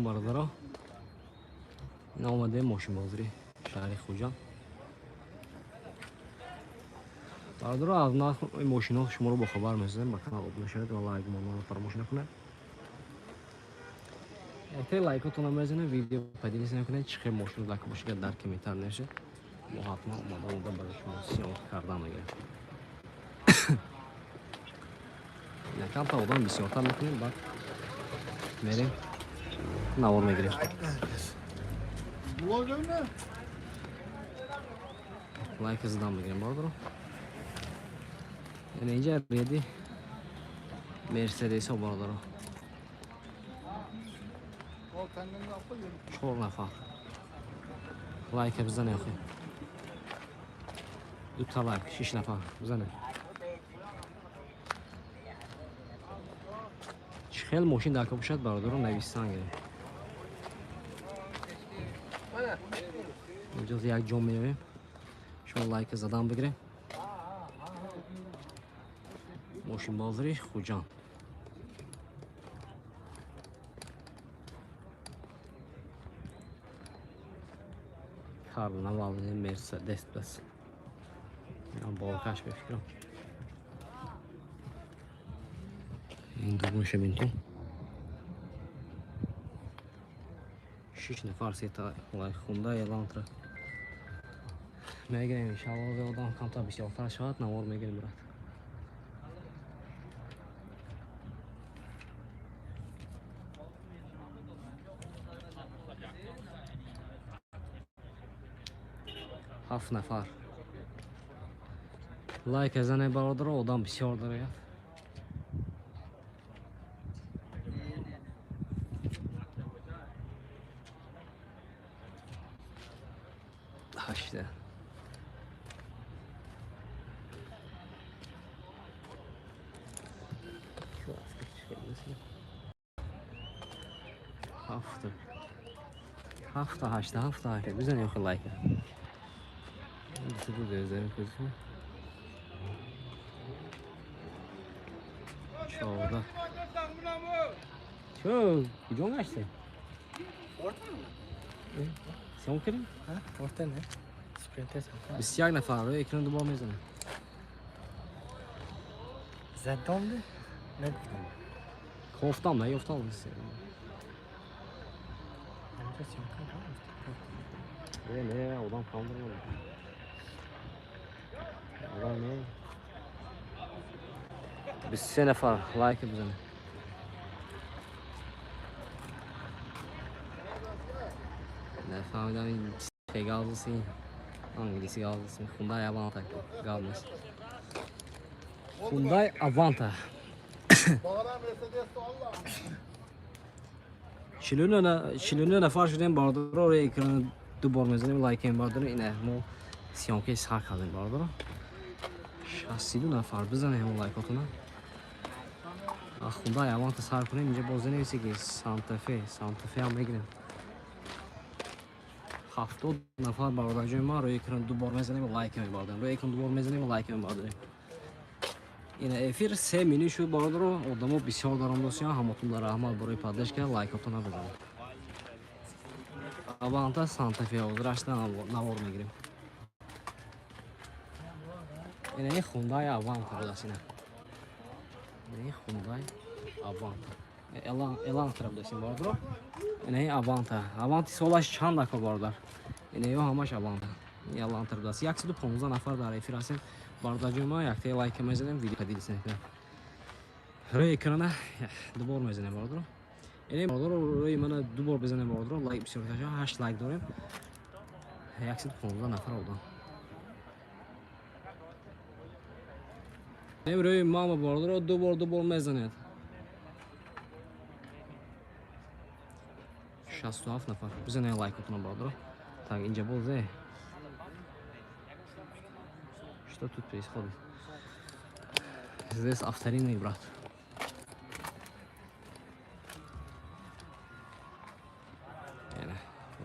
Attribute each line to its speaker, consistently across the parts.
Speaker 1: برادرها. این آمده ماشین بازاری شهر خوجان. برادرها از نرخ این ماشینا شما رو با خبر می‌سازم. با کانال ابون شید و لایک رو فراموش نکنید. اگه لایکاتون هم بزنید ویدیو پدیدش نکنید چه ماشین رو لایک باشید در کمیتر نشه. ما حتما اومدم برای شما سیاه کردم میگیرم. یکم تا آدم بسیارتر میکنیم بعد میریم نوار میگیریم. لایک زدم میگیریم برادر. یعنی اینجا ریدی مرسدس ها برادر. 4 نفر لایک بزنید آخه. 2 تا لایک 6 نفر بزنید. خیلی ماشین در که باشد برادر رو نویستن گیریم. اینجا یک جام میرویم. شما لایک زدن بگیریم. ماشین بازاری خوجان. کاربن والده مرسدس بس. من باکش بفکرم. این دومشه بینتون. 6 نفر سیتا لایک خونده یلانتر. میگیریم انشالله به آدم کم تا بسیارتر شد نوار میگیریم برات. هفت نفر لایک زنه برادر آدم بسیار داره. هشته هفته هشته بزنی آخه لایک. دسته دو درزه کسی 14 چو کجا گشته؟ سیام کردیم؟
Speaker 2: orta ne? Sprinte sen.
Speaker 1: 21 نفر رو اکران دوبار میزنه.
Speaker 2: زدم ده؟ نگفتم.
Speaker 1: گفتم نه گفتم نیست. نه آدم کام داره. آدم نه. 23 نفر لایک بزنه. نفهمیدم این چه گازی انگلیسی گازی خوندای اوانتا گالمش. خوندای اوانتا. 49 نفر شدیم برادر رو اکران دوبار میزنیم لایک این برادر اینه ما سیام که سر کردیم برادر. 62 نفر بزنه همون لایکاتونو. خوندای اوانتا سر کنیم اینجا باز نمیشه که سانتافه هم میگیریم. 70 نفر برادر جای ما رو اکران دوبار میزنیم لایک این برادر. رو اکران دوبار میزنیم لایک این برادر. این افیر 3 مینی شد برادر رو آدمو بسیار دارم دوستان همتون در رحمت برای پاداش که لایکاتون بزنید. اوانتا سانتافه آدرس نوار میگیریم. این خوندای اوانتا بداسینه. این خوندای اوانتا. الان طرف داشتیم برادر. این اوانتا سالش چند دکه برادر. این همش اوانتا. این الان طرف داشت. 115 نفر در افیر هستیم. برادر جای ما یک تا لایک میزنیم ویدیو پدیدش نکنیم. روی اکران دوبار میزنیم برادر. این برادر روی من دوبار بزنیم برادر لایک بسیار کشا 8 لایک داریم. 115 نفر آدم. این روی ما برادر دوبار میزنید. 67 نفر بزنید لایکتون برادر. تا اینجا بوده. Что тут происходит? Здесь авторинный брат.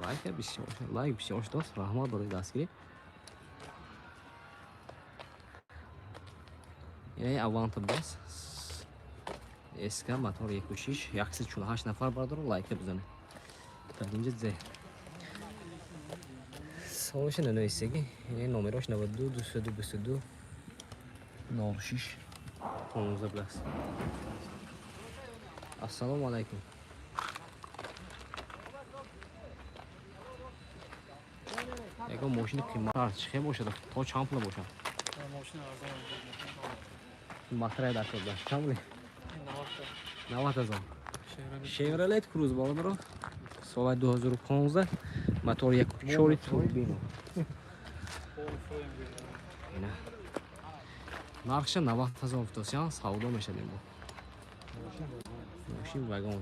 Speaker 1: Лайк бисёр шуд. Раҳмат барои дастгирӣ. Яъне аванта бас. Эска мотор 1.6 148 нафар бардор лайк бизанед. اینجا زه سالش ننویسگی این نمرش 92 222 06 15 پلاس السلام علیکم اگه ماشین قیمت چه باشه تا چند پول باشه
Speaker 2: ماشین ارزان
Speaker 1: مطرح در شده چند پولی 90,000
Speaker 2: شهر
Speaker 1: شیورلت کروز بالا رو سال 2015 موتور 1.4 توربینو نه нархш 90,000 افتادن سودا میشه دیگه ماشین واگن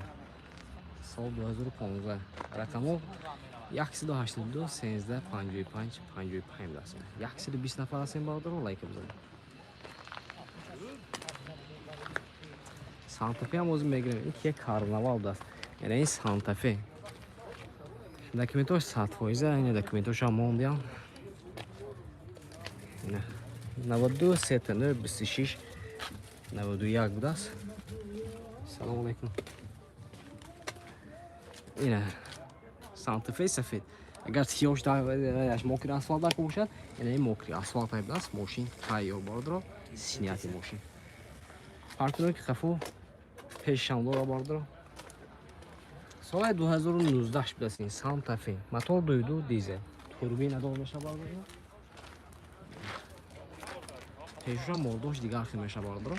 Speaker 1: سال 2015 رقمو 182 13 55 55 دست 120 نفر هستیم بالا رو لایک بزنید سانتافی هم از میگیریم این که کارناوال دست یعنی این سانتافی دکومنتوش 100% این دکومنتوش هم موندیان نه 92 سپتامبر 26 91 بود است سلام علیکم اینه سانتافی سفید اگر سیاهش داشت موکری اسفالت داشته باشد یعنی این موکری اسفالت هست است ماشین تایار باردرو سینیاتی ماشین پارتنر که خفو پیشم داره باردرو سال 2019 بدست این سانتافی موتور 2.2 دیزل توربین ادغام میشه باردرو پیشش مردوش دیگر خیلی میشه باردرو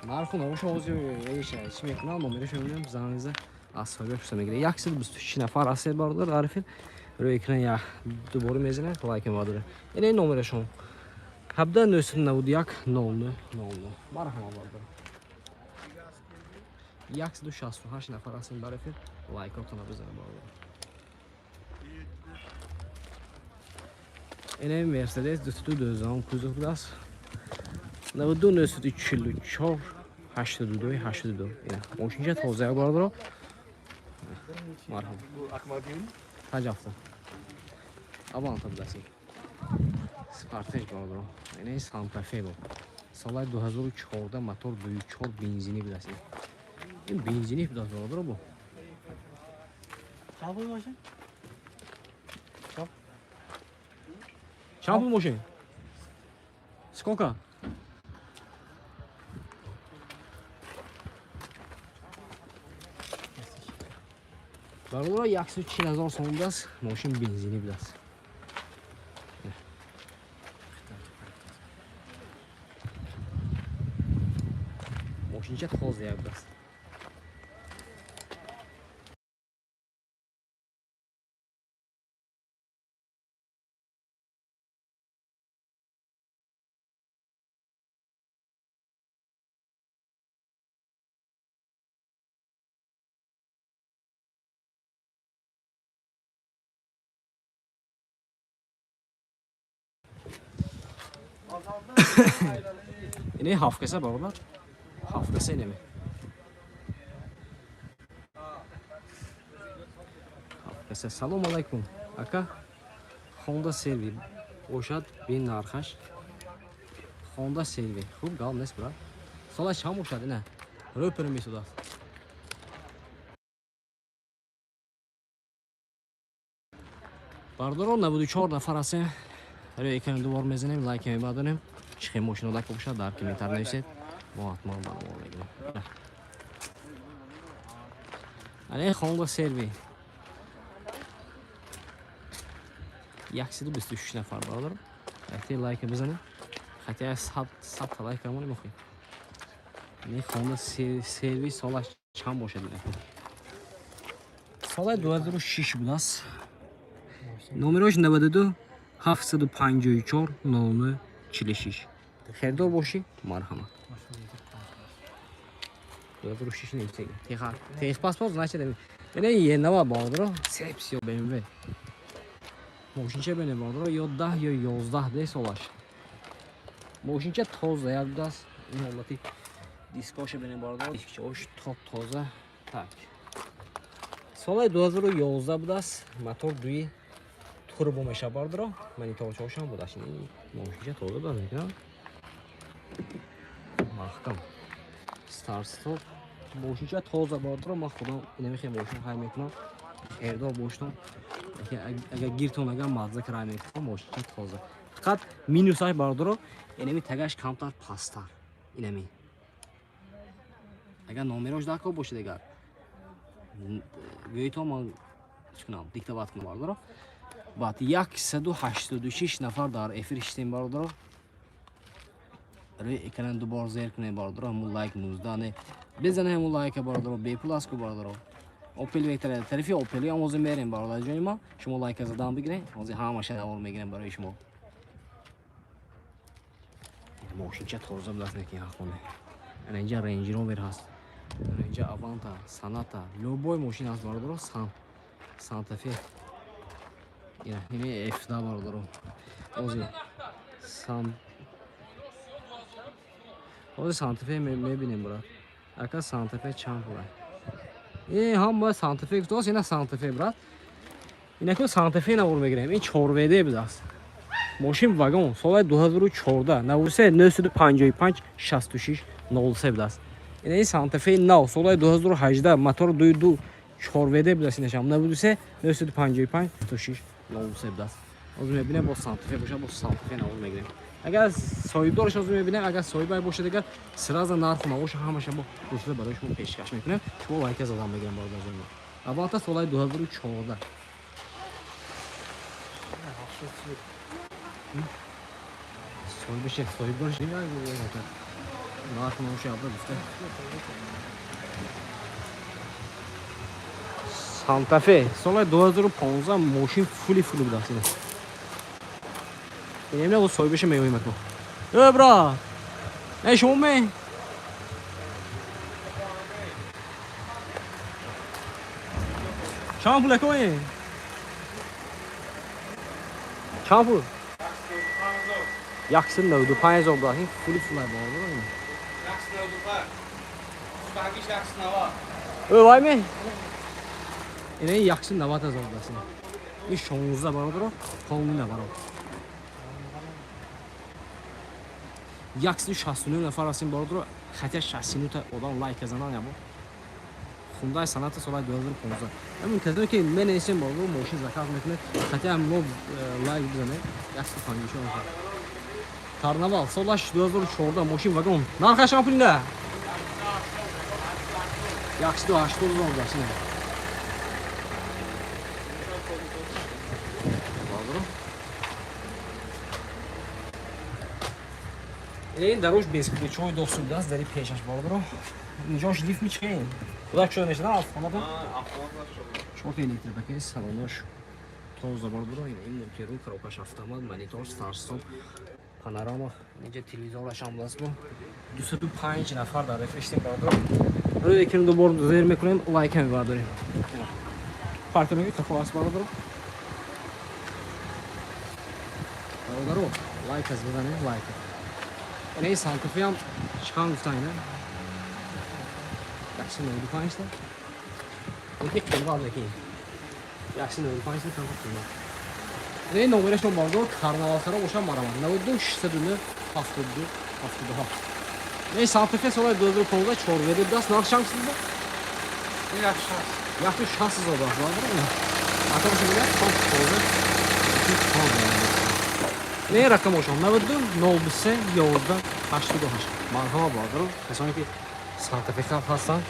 Speaker 1: нарху навош озё эйша чӣ мекунам номерашо мебинам занза асфалга пуста мегире 126 нафар асе бардор ариф рӯи экран я дубора мезанам лайк мадора ин номерашон 17 991 00 00 марҳама бардор 168 нафар асен бар эфир лайкотона бизанам бардор ин мерседес 202 кузов даст 92 944 82 82 اینا ماشینش تازه باردارو مرحبا تجافت آبان تا بدسی سپارتش باردارو این سانتافی بود سال 2014 موتور 2.4 بنزینی بدسی این بنزینی بدست باردارو بود
Speaker 2: چند پول ماشین؟
Speaker 1: چند پول ماشین؟ сколько Барура 140,000 сомон аст, мошин бензинӣ будааст. Мошинча тоза будааст. اینه هافکسه بالا هافکسه نمی هافکسه سلام علیکم اکا خوندا سروی باشد بین نرخش خوندا سروی خوب گام نیست برا سالش هم باشد نه روی پرمیسو دست بردارو 94 نفر هستیم روی اکران دوبار میزنیم لایک میبادنیم چه ماشین رو لایک باشد در کامنتار نویسید ما حتما برنامه بگیریم اینه خوندا سروی 126 نفر برادر احتی لایک بزنیم خطی 100 تا لایک همون میخواییم این خوندا سروی سالش چند باشه دیگه سال 2006 بود است номерош 92 754 00 46 خریدار باشی مرحمت 2006 نمیشه تیخ پاسپورت значит یعنی یه نوع باردارو سپس یا BMW ماشینچه بینه باردارو یا 10 یا 11 ده سالش ماشینچه تازه یاد بود است این حالتی دیسکاش بینه باردارو دیسکاش تاپ تازه так سال 2011 بود است موتور دوی توربو میشه باردارو من تا چاشم بود است این ماشینچه تازه بود میگم محکم ستارت استاپ ماشین تازه بردارم من خودم نمیخوام ماشین خرید میکنم ایردار باشتم اگر گیرتون اگر مزه کرای میکنم ماشین تازه فقط مینوس های بردارم اینمی تگش کمتر پستر اینمی اگر نامراش داکو باشه دیگر گویتو من چکنم دیکتات کنم بردارم بعد 186 نفر در افیر اشتیم بردارم روی اکران دوبار زیر کنه بردارم همون لایک 19 نه بزنه همون لایک بردارم بی پلاس کو بردارم اوپل ویتر طرفی اوپلی هم وزن میریم بردار جای ما شما لایک زدن بگیرین وزن همه شده اول میگیریم برای شما ماشین چه تازه بلاست نکی ها خونه اینجا رنج روور هست اینجا آوانتا ساناتا لوبوی ماشین هست بردارم سانتا فی اینه اف دا بردارم وزن وزن سانتا فی میبینیم برات اکا سانتا فی چند پوله این هم باید سانتفی دوست اینا سانتفی برات اینا که سانتفی نور میگیریم این 4 ویده بود است ماشین واگن سال 2014 93 955 66 03 بود است این سانتفی نو سال 2018 موتور 22 4 ویده بود است اینش هم 93 955 66 03 بود است از میبینیم با سانتفی باشه با سانتفی نور میگیریم اگر صاحب دارش از میبینیم اگر صاحب باشه دیگه سراز نرخ ماوش همش با دوسته برای شما پیشکش میکنه شما لایک زدن بگیرم باز از اون اول تا سال 2014 صاحب بشه صاحب دارش نمیاد نرخ ماوش ابر دوسته سانتا فی سال 2015 ماشین فولی بود است اینم نه صاحب بشه میومد ما برا ای شما می چند پول کوی چند پول 195 برا این فولی بار برو 195 او وای می اینه 190 هزار است این 16 برابر پاوند برابر 169 نفر هستیم بارد خطی 69 تا آدم لایک زدن یا خونده سنت سال 2015 همین کسی که من اسم بارد ماشین زکات میکنه خطی هم لو لایک بزنه 156 نفر کارناوال سال 2014 ماشین واگن نرخش هم پول نه 180 هزار است این دروش بیسکویت چوی دو سودا است داری پیشش بالا اینجاش لیف میچین خدا چه نمیشه نه افغانات چوت لیتر بکی سالونش توزه بالا این ممکنه کروکاش автомат مانیتور استارت پانوراما اینجا تلویزیونش هم دست با 205 نفر در رفرشتیم بالا روی یکی دو بار زیر میکنیم لایک هم برداریم پارتنری کفاس بالا لایک از بزنید لایک این سانتفی هم چند گفتن اینه 195 تا این که قیمت بکی 195 تا کم قیمت این نمبرش من بالا کارناوال سرا باشه مرام 92 602 72 72 این سانتفی سال 2015 4 ویده دست نرخ چند است این 160 هزار است بالا حتی باشه میگه 4 نه رقمش هم 92 93 11 88 مرحبا بادر کسانی که سرتیفیکات هستن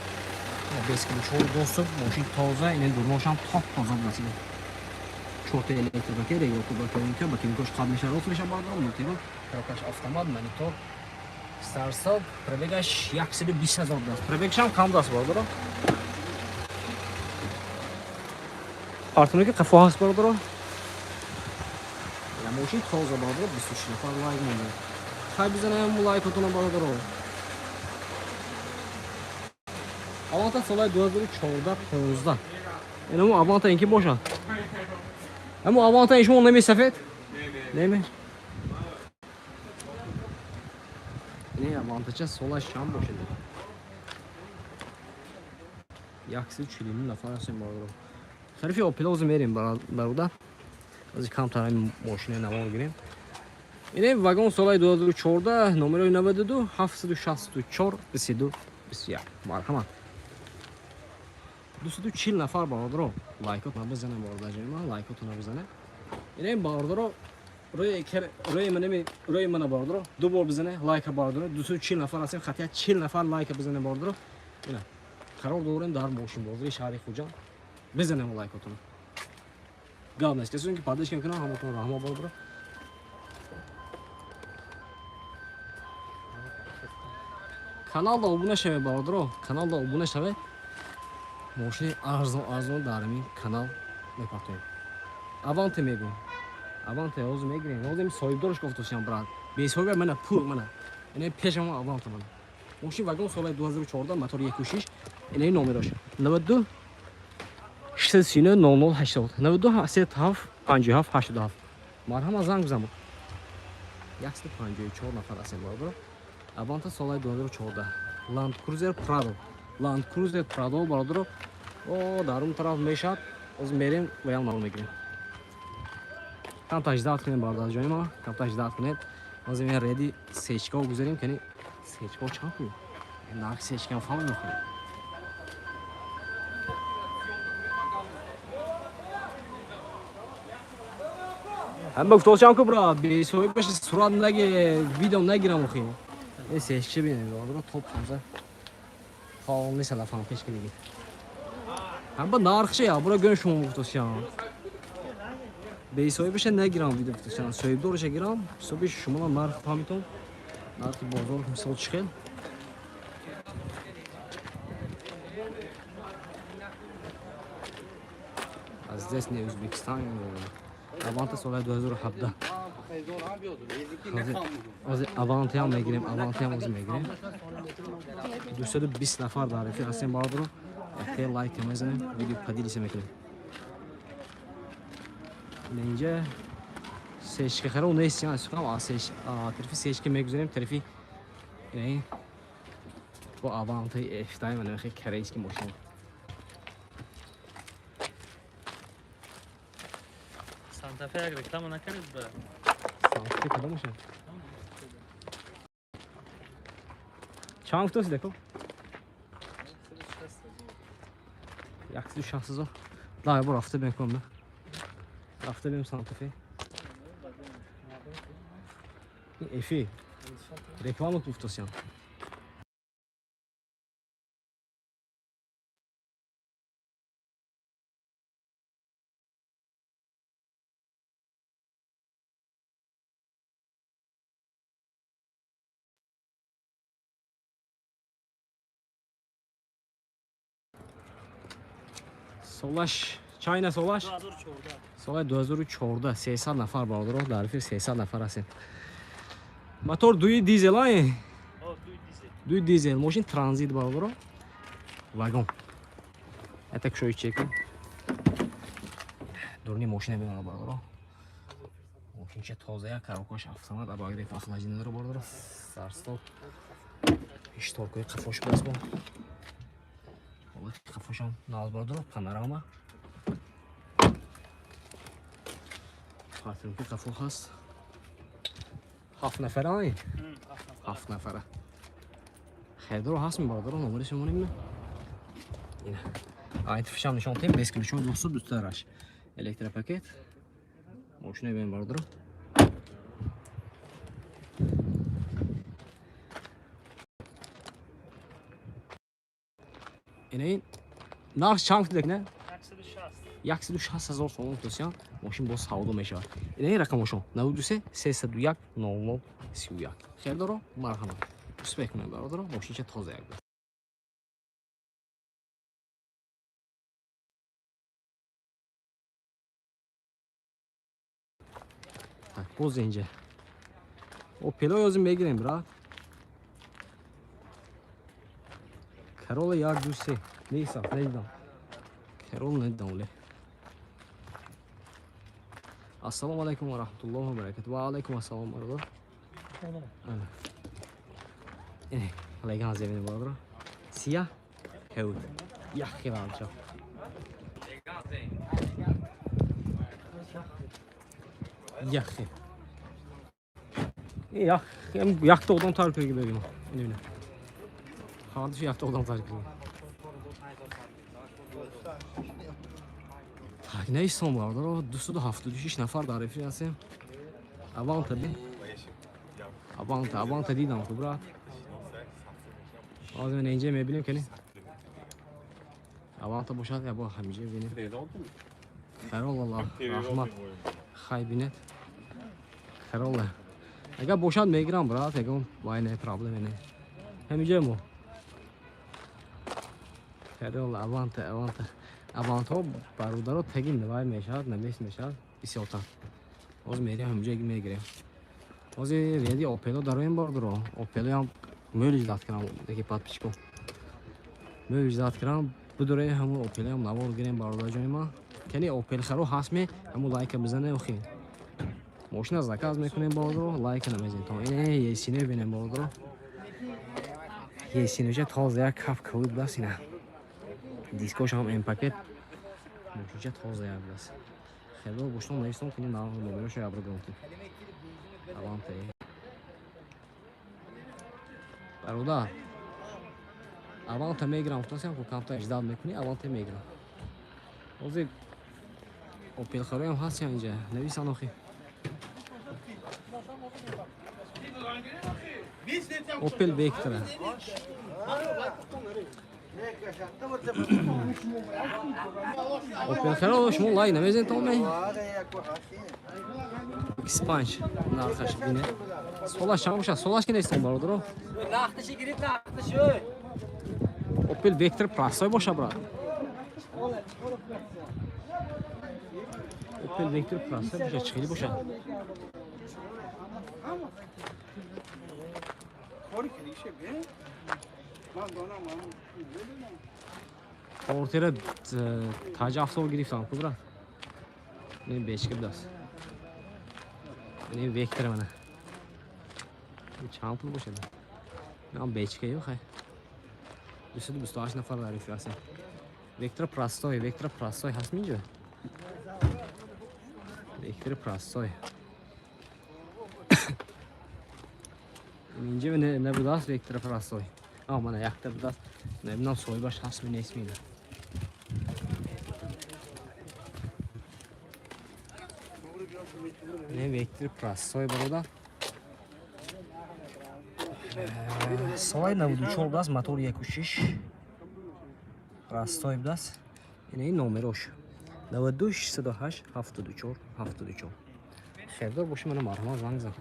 Speaker 1: بیسکیل چون دوست ماشین تازه این دورماش هم تاپ تازه بسید چوت الکتریکی دیگه کو بکنیم که باید میگوش قبل میشه روز میشه بادر موتور کروکاش автомат مانیتور استارت پروگش 120 هزار است پروگش هم کم است بادر پارتنری که قفا هست بادر ماشین تازه بادر 26 نفر لایک مونده خیلی بزنم لایکتون بالا برو آوانتا سال 2014 15 اینو آوانتا اینکه باشه اما آوانتا این شما نمی سفید نمی این آوانتا چه سالش شام باشه دیگه 140 نفر هستیم بالا طرفی اوپلوز میریم برادر از کم ترین ماشین نو گیریم اینه واگن سال 2014 نمره 92 764 22 21 مرحبا 240 نفر باردرو لایکات بزنه بارداجی ما لایکاتون بزنه. این باردرو روی من باردرو دو بار بزنه لایک باردرو 240 نفر هستیم خطی 40 نفر لایک بزنه باردرو. اینا قرار داریم در ماشین بازی شهر خوجان بزنه لایکاتون. گام نیست کسی که پاداش کنه همتون رحم باردرو. کانال دا abone شوه باردرو کانال دا abone شوه ماشین ارزون داریم کانال میپاتیم. авант میگم авант اوز میگیریم اوزم سایدورش گفتم برات 20 هزار من پول من اینه پیشم авант من ماشین واگن سال 2014 موتور 1.6 اینه نمرش 92 639 0080 92 37 57 87 مرهم زنگ بزنم 154 نفر هستیم باردرو. авант سال 2014 Land Cruiser Prado Land Cruiser Prado باردرو او در اون طرف میشد از میریم و یا نام میگیریم. کم تجدید کنیم باردار جای ما کم تجدید کنید از این ردی سیچکا بگذاریم کنی سیچکا چند کنیم نرخ سیچکا فهم میخوریم. هم بگفتم چند که برا بیسوی بشه سرعت نگه ویدیو نگیرم خیلی این سیچکا بینیم باردار توپ همزه فعال نیست لفظم پیش کنیم. هم با نرخشه یا برای گن شما بگفتم به ایسایی بشه نگیرم ویدیو بگفتم سویب دورش گیرم صبح شما نرخ فهمیتون نرخ بازار مثال چخیل از دست نه ازبکستان авант سال 2017 از авант هم میگیریم аванت هم از میگیریم 220 نفر داره هستیم باردرو خیلی لایک میزنیم ویدیو پدیلیسه میکنیم. اینجا سیچکا خیلی اون نیست یا سوکام طرفی سیچکا میگذاریم طرفی این با авант افتای من خیلی کریس که ماشین
Speaker 2: سانتا فی رکلام نکردید برای
Speaker 1: سانتا فی کدوم میشه چند گفتوسی دکو 160 هزار لا برو رفته میکنم رفته بریم سانتا فی این افی reklam گفتوسیام سولاش چاینا سولاش سال 2014 300 نفر باردرو در فیر 300 نفر هستیم. موتور دوی دیزل های دوی دیزل ماشین ترانزیت باردرو واگن اتک شوی چک دورنی ماشین میمونه باردرو ماشین چه تازه کاروکاش автомат абагри фахлажинро باردرو سرستال اشتراکای قفاش باز با قفاشم ناز باردرو پانوراما خاطرم که قفا هست 7 نفره های 7 نفره خیلی رو هست باردرو نمرش مونیم اینه آیت فشام نشان تیم 20 کیلو شون 200 دوست دارش الکترا پاکت ماشین ببین باردرو این ناخ چند دیگه نه 160 هزار سوم توسیان ماشین با سعودو میشه این رقمشون 92 301 00 31 خیلی رو مرحبا اسپک من برادر ماشین چه تازه یک tak poz اینجا o پلو yazım بگیریم برات Karola yar دوسته نیست نیدم کرول نداره. السلام علیکم و رحمت الله و برکاته. و علیکم السلام مرحبا. اینه علیکم از زمین باردرو سیاه هود یخی برامچا یخی yakta odam tarifleri gibi benim. Ne bileyim. Hadi şu yakta odam tarifleri. تکنه سوم باردار 276 نفر در رفیق هستیم. اوانتا بین اوانتا دیدم تو برات آزمین اینجا میبینیم کنی اوانتا باشد یا با همیشه بینیم خیر الله رحمت خی بیند خیر الله اگر باشد میگیرم برات اگر وای نه پرابلم نه همیشه مو خیر الله اوانتا برادر تگین نوای میشد میشد بسیار تا از میریم همیشه میگیریم از ریدی اوپلو داریم باردارو اوپلو هم موجودات کنم دیگه پات پیشکو موجودات کنم بدوره همون اوپلو هم نوار گیریم باردار جای ما کنی اوپل خرو هست همون لایک بزنه و خیلی ماشین از زکاز میکنیم باردارو لایک نمیزنیم تا اینه یه سینه بینیم باردارو یه سینه چه تازه یک کف کود بس اینه دیسکوش هم این پاکت ماشین چه تازه یک بس خیلی باشتم نیستم کنی نه نمیشه ابرو گرفتیم اوانتا برادر اوانتا میگیرم تو سیم کو کامتا اجداد میکنی اوانتا میگیرم اوزی اوپل خروی هم هست اینجا نویسن آخی اوپل ویکتره اوپل خروی شما لای نمیزین تو می اسپانش نارخش بینه سولاش هم باشه سولاش که نیستم برادرو
Speaker 3: نختشی گرید نختشی
Speaker 1: اوپل ویکتر پراسای باشه براد اوپل ویکتر پراسای باشه چخیلی باشه اورتره تاج افسور گرفتم براد این بیچ کرداست این ویکتر منه چند پول باشه من بیچ که خیلی 228 نفر در رفیق هستیم ویکتر پراستای هست اینجا ویکتر پراستای اینجا نبوده است ویکتر پراستای من یک تا بوده است نمیدونم سوی باش هست می نیست میده این ویکتر پراستای برادر سوای 94 بودست موتور 1.6 راستای بودست این نمرش 92 608 74 خیردار باشه من مرحمت زنگ زن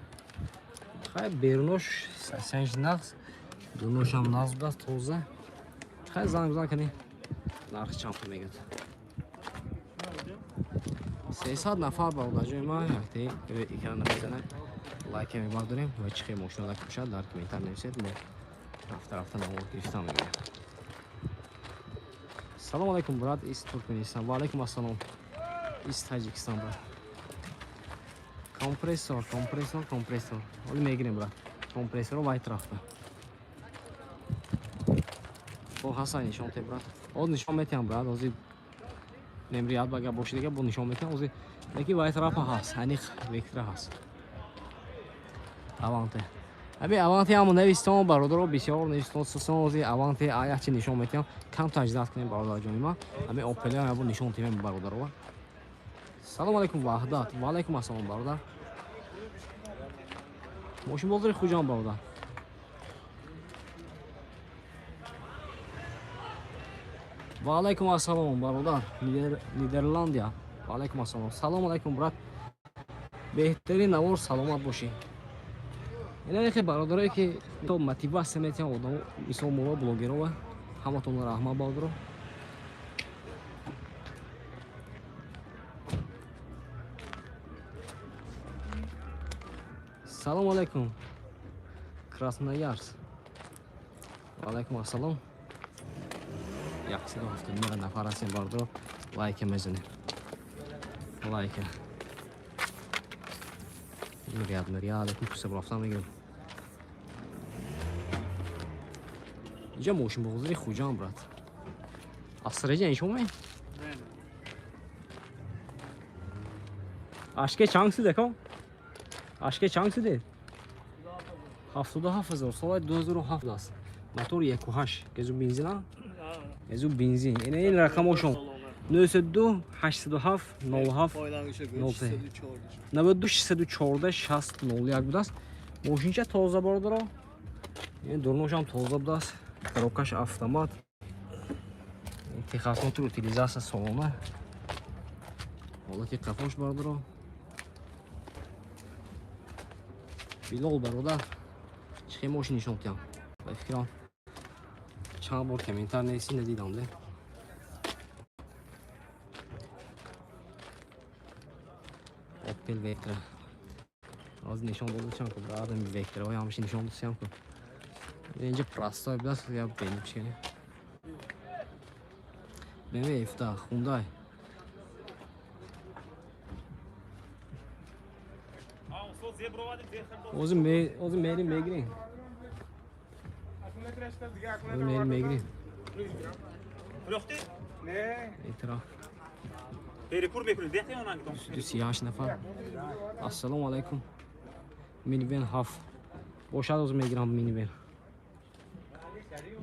Speaker 1: خیلی بیرونش سنج نقص دونوش هم نقص بودست توزه خیلی زنگ بزن کنی نرخ چند پول میگد 300 نفر با جای ما یکتی ایکران نمیزنه لایک میبار داریم و چی خیلی مشکل لایک بشد در کامنتر نویسید ما رفته نمور گرفتم میگم سلام علیکم براد ایست ترکمنستان و علیکم السلام ایست تاجیکستان براد کمپرسور حالا میگیریم براد کمپرسور و وایت رفته با حسای نشان تی براد از نشان میتیم براد ازی نمری یاد بگه باشه دیگه با نشان میتیم ازی یکی وایت رفته هست هنی ویکتر هست اوانتا ابی اوانتا همون نویستم برادر بسیار نویستم سوسنوزی اوانتا آیا چی نشون میتیم کم تجدید کنیم برادر جان ما امی اوپل هم ابو نشون تیم برادر و سلام علیکم وحدت و علیکم السلام برادر ماشین بولدری خوجان برادر و علیکم السلام برادر نیدرلندیا و علیکم السلام سلام علیکم برات بهترین نوار سلامت باشی اینا که برادرایی که تو موتیواسیه میتین آدم مثل ما بلاگرها همتون رحمت باردارو سلام علیکم کراسنویارسک و علیکم السلام 179 نفر هستیم باردارو لایک میزنیم لایک ریاد علیکم پس برفتم میگم اینجا موشن بغضی خوجان برات اصرجه این شما اشکه چند سیده کن اشکه چند سیده 77,000 سال 2007 است موتور 1.8 گزو بنزین ها گزو بنزین این رقم شما 92 807 07
Speaker 4: Paylanışa göre
Speaker 1: 03
Speaker 4: 604.
Speaker 1: 92 614 60 01 будаст. Мошинча тоза бордоро. Ин дурношам тоза будаст. Коробкаш автомат. Техасмотр утилизация салона. Ҳолати қафош бордоро. Билол бародар. Чӣ мошин нишон диям? Ба фикрам. Чанд бор комментар неси надидам де. Opel Vectra. Az nişan olacağım ki buradan bir Vectra var ama şimdi nişan olacağım ki. Bence prosto biraz ya benim şey. BMW F10 Hyundai. Ozim meri megrin. Ozim meri megrin.
Speaker 5: Ne?
Speaker 1: Vectra.
Speaker 5: Rekor میکنید دیگه اونان که
Speaker 1: تو 38 نفر. السلام علیکم. مینیون هاف. باشد از میگیرم مینیون.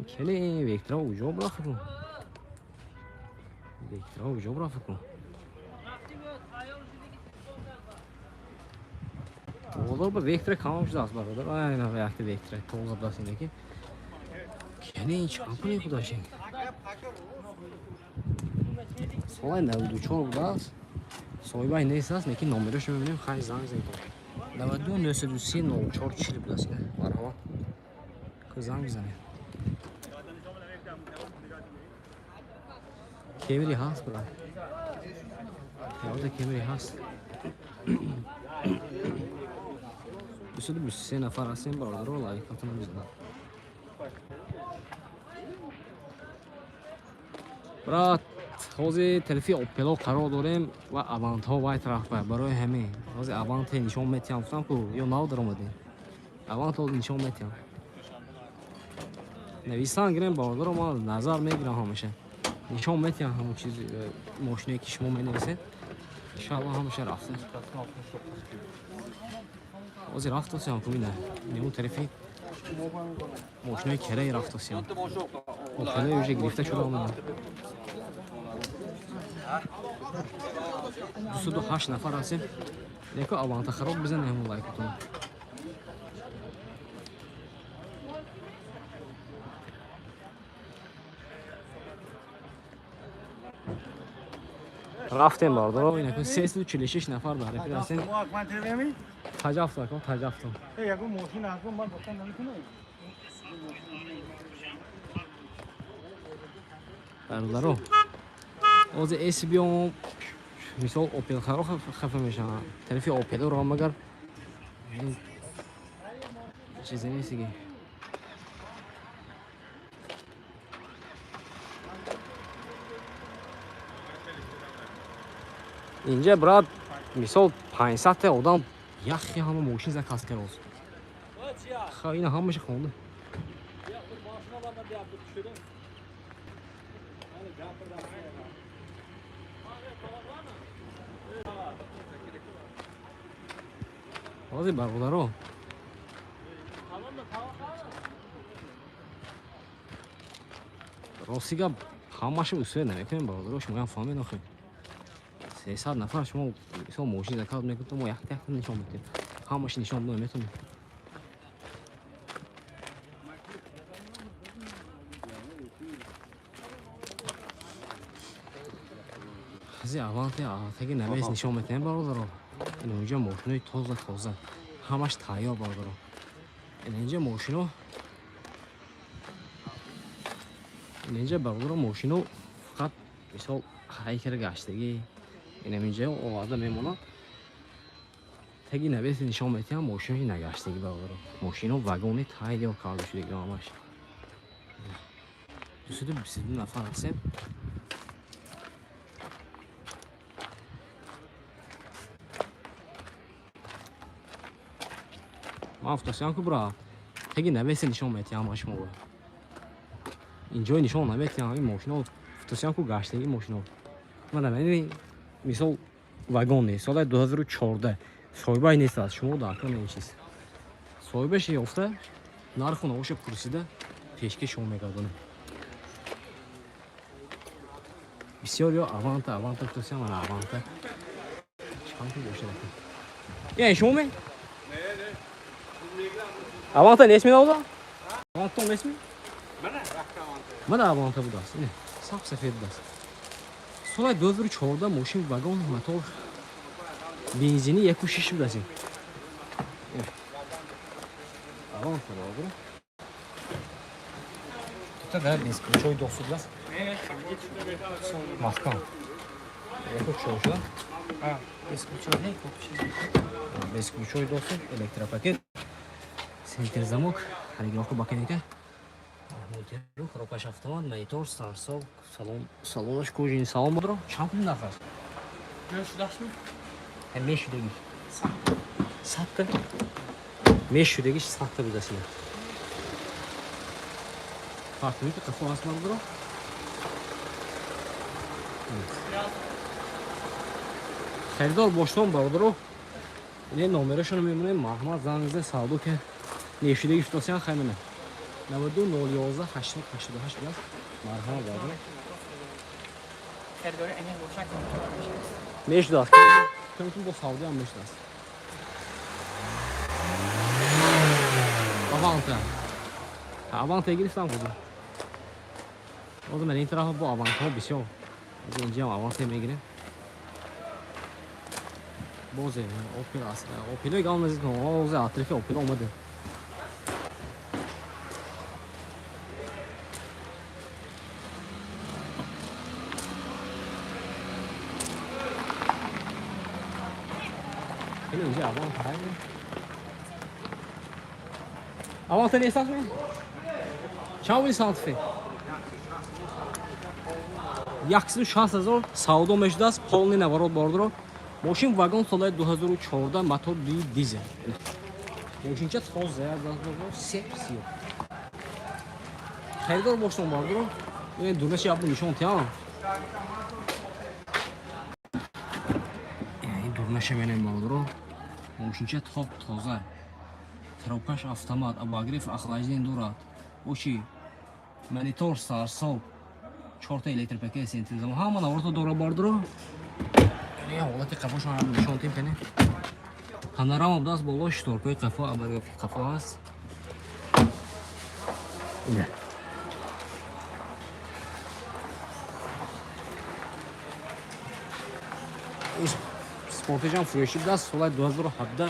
Speaker 1: کلی وکترا اوجا برا فکر کن. وکترا اوجا برا فکر کن. والله با وکترا کامش دست برادر. آیا نه وقتی وکترا توزا دست اینه که. کلی این چامپونی خداشین. سوال 94 будаст. Соҳибаи нест аст, лекин номерошо мебинем, хай занг зед. 92 933 04 40 будаст. Марҳамат. Ко занг бизанед. Кемери ҳаст, брат. Ёда кемери ҳаст. 223 нафар ҳастем, бародаро, лайкатон бизанед. Брат, ҳозир телефи Opel қарор дорем ва Avantҳо вай тарафа барои ҳамин. Ҳозир Avant нишон метиҳам гуфтам ку ё нав даромадем. Avant нишон метиҳам. Навистан гирем бародаро, ман назар мегирам ҳамеша. Нишон метиҳам ҳамон чизи мошине ки шумо менависед. Иншаллоҳ ҳамеша рафта. Ҳозир рафтасиям ку ина. Нему телефи мошинаи кераи рафтасиям. Opel уже гирифта шуда омадам. 208 нафар ҳастем. Леко Аванта хароб бизанем лайкатон. рафтем бародаро, инако 346 нафар дар рефи ҳастем. Таҷафта кон, таҷафта.
Speaker 5: яку мошин аку ман бохтам намекунам.
Speaker 1: бародаро, ҳозир SBO мисол Opel харо хафа мешавам. Тарафи Opel-ро магар чизе нест диге. инҷа брат мисол 500 та одам яхи ҳама мошин за кас кард. Ха ина ҳамаша хонда. ҳозир бародаро, рости гап ҳамаша усве намекунем бародаро, шумо ям фаҳмед охир. 300 нафар шумо мисол мошин заказ мекунед, мо яхта нишон медиҳем. ҳамаша нишон наметонем. ҳозир Аванте таги навес нишон метиҳем бародаро. ин инҷа мошинои тоза ҳамаш тайёр бародаро. ин инҷа мошино бародаро мошино фақат мисол ҳайкал гаштагӣ инам инҷао оварда мемонад. таги навес нишон метиҳам мошинои нагаштагӣ бародаро. мошино вагони тайёр карда шудагӣ ҳамаш. 222 нафар ҳастем. ман фотосиям ку бра таги навес нишон метиҳам шумо. инҷои нишон наметиҳам ин мошино фотосиям ку гаштагӣ мошино. мадам ин мисол вагон нест. соли 2014 соҳибаи нест аст. шумо дар кор нечиз. соҳибаш ёфта нарху навоша пурсида пешкаш шумо мегардонем. بسیار Avanta توسی من Avanta چند تا باشه یه شومه Avanta ne ismi oldu? Avanta ne ismi? من Avanta bu dast اینه صاف سفید دست سولا 2014 ماشین واگن موتور بنزینی 1.6 بداسین Avanta oldu Тут да без чой до судла Москва Это что же?
Speaker 3: Без ключов не купишь.
Speaker 1: Без ключей доступ, электропакет, центр замок, оригиналку бакеника. Мультиру, коробкаш автомат, монитор, старсов, салоныш кожаный салон бодро. Чанд пул нафас?
Speaker 3: Ne şulaşmı?
Speaker 1: 5 şudagi. Sattı. 5 şudagi sattı bizasini. Farklı kafa asma bodro. خریدار باشتم بردارو این نامرشون میمونه محمد زنگزه سالو که نشیده گفتاسیان خیمنه 92 011 80 88 بیاد مرحبا بردارو
Speaker 3: Her böyle engel boşak mı?
Speaker 1: میش دست کنتون با سعودی هم میش دست Avanta'ya girişten buldum o zaman این طرف با Avanta بسیار اینجا هم Avanta'ya میگیریم بوزه اوپل اصلا اوپل گام نزدیک اوزه اطراف اوپل اومده این اینجا Avanta ne satmıyor? Çavli satfı. Yaksı şans azor Saudo mejdas polni navarod bordro ماشین واگن سال 2014 موتور دیزل ماشین چه تازه از سپسی خریدار باشم باردارم این دونش یابو نشون تیام این دونش منم باردارم ماشین چه تازه تروکاش автомат обогрев охлаждение дурат очи монитор сарсов 4 تا электропакет синтезом ҳама наворото дора бардро این حالت قفاشون هم نشون تیم کنه پانوراما دست بالا شترکای قفا ابر قفا هست اینه سپورتش هم فروشی دست سال 2017